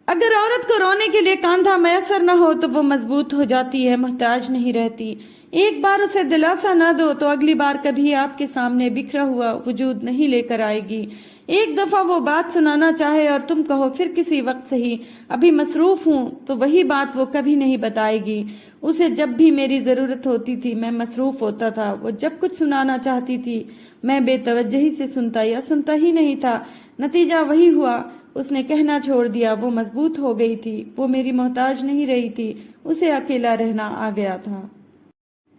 اگر عورت کو رونے کے لیے کاندھا میسر نہ ہو تو وہ مضبوط ہو جاتی ہے، محتاج نہیں رہتی۔ ایک بار اسے دلاسا نہ دو تو اگلی بار کبھی آپ کے سامنے بکھرا ہوا وجود نہیں لے کر آئے گی۔ ایک دفعہ وہ بات سنانا چاہے اور تم کہو پھر کسی وقت صحیح، ابھی مصروف ہوں، تو وہی بات وہ کبھی نہیں بتائے گی۔ اسے جب بھی میری ضرورت ہوتی تھی میں مصروف ہوتا تھا، وہ جب کچھ سنانا چاہتی تھی میں بے توجہی سے سنتا یا سنتا ہی نہیں تھا۔ نتیجہ وہی ہوا، اس نے کہنا چھوڑ دیا، وہ مضبوط ہو گئی تھی، وہ میری محتاج نہیں رہی تھی، اسے اکیلا رہنا آ گیا تھا۔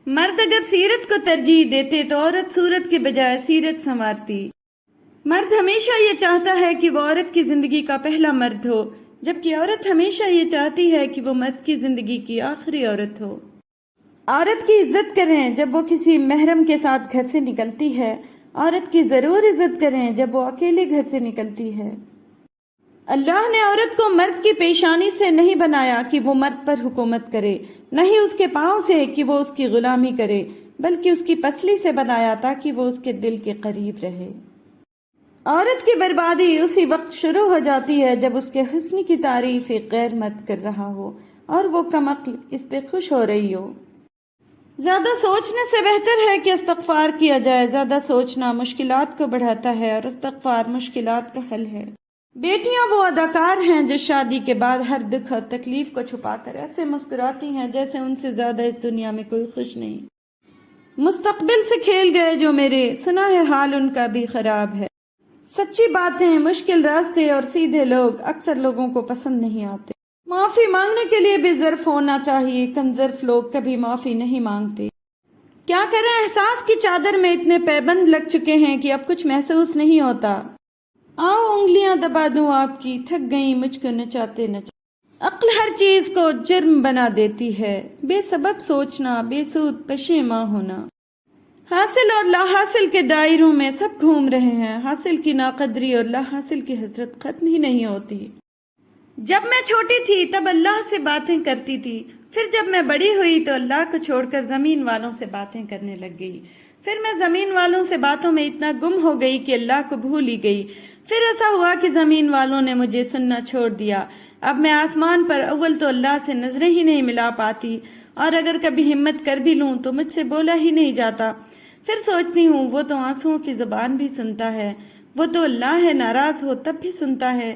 مرد اگر سیرت کو ترجیح دیتے تو عورت صورت کے بجائے سیرت سنوارتی۔ مرد ہمیشہ یہ چاہتا ہے کہ وہ عورت کی زندگی کا پہلا مرد ہو، جبکہ عورت ہمیشہ یہ چاہتی ہے کہ وہ مرد کی زندگی کی آخری عورت ہو۔ عورت کی عزت کریں جب وہ کسی محرم کے ساتھ گھر سے نکلتی ہے، عورت کی ضرور عزت کریں جب وہ اکیلے گھر سے نکلتی ہے۔ اللہ نے عورت کو مرد کی پیشانی سے نہیں بنایا کہ وہ مرد پر حکومت کرے، نہ ہی اس کے پاؤں سے کہ وہ اس کی غلامی کرے، بلکہ اس کی پسلی سے بنایا تاکہ وہ اس کے دل کے قریب رہے۔ عورت کی بربادی اسی وقت شروع ہو جاتی ہے جب اس کے حسن کی تعریف ایک غیر مرد کر رہا ہو اور وہ کم عقل اس پہ خوش ہو رہی ہو۔ زیادہ سوچنے سے بہتر ہے کہ استغفار کیا جائے۔ زیادہ سوچنا مشکلات کو بڑھاتا ہے اور استغفار مشکلات کا حل ہے۔ بیٹیاں وہ اداکار ہیں جو شادی کے بعد ہر دکھ اور تکلیف کو چھپا کر ایسے مسکراتی ہیں جیسے ان سے زیادہ اس دنیا میں کوئی خوش نہیں۔ مستقبل سے کھیل گئے جو میرے، سنا ہے حال ان کا بھی خراب ہے۔ سچی باتیں، مشکل راستے اور سیدھے لوگ اکثر لوگوں کو پسند نہیں آتے۔ معافی مانگنے کے لیے بھی ظرف ہونا چاہیے، کم ظرف لوگ کبھی معافی نہیں مانگتے۔ کیا کریں، احساس کی چادر میں اتنے پیبند لگ چکے ہیں کہ اب کچھ محسوس نہیں ہوتا۔ آؤ انگلیاں دبا دوں آپ کی، تھک گئی مجھ کو نچاتے نچاتے۔ عقل ہر چیز کو جرم بنا دیتی ہے، بے سبب سوچنا، بے سود پشیماں ہونا۔ حاصل اور لا حاصل کے دائروں میں سب گھوم رہے ہیں، حاصل کی ناقدری اور لا حاصل کی حسرت ختم ہی نہیں ہوتی۔ جب میں چھوٹی تھی تب اللہ سے باتیں کرتی تھی، پھر جب میں بڑی ہوئی تو اللہ کو چھوڑ کر زمین والوں سے باتیں کرنے لگ گئی، پھر میں زمین والوں سے باتوں میں اتنا گم ہو گئی کہ اللہ کو بھول ہی گئی، پھر ایسا ہوا کہ زمین والوں نے مجھے سننا چھوڑ دیا۔ اب میں آسمان پر اول تو اللہ سے نظریں ہی نہیں ملا پاتی، اور اگر کبھی ہمت کر بھی لوں تو مجھ سے بولا ہی نہیں جاتا۔ پھر سوچتی ہوں وہ تو آنسوؤں کی زبان بھی سنتا ہے، وہ تو اللہ ہے، ناراض ہو تب بھی سنتا ہے۔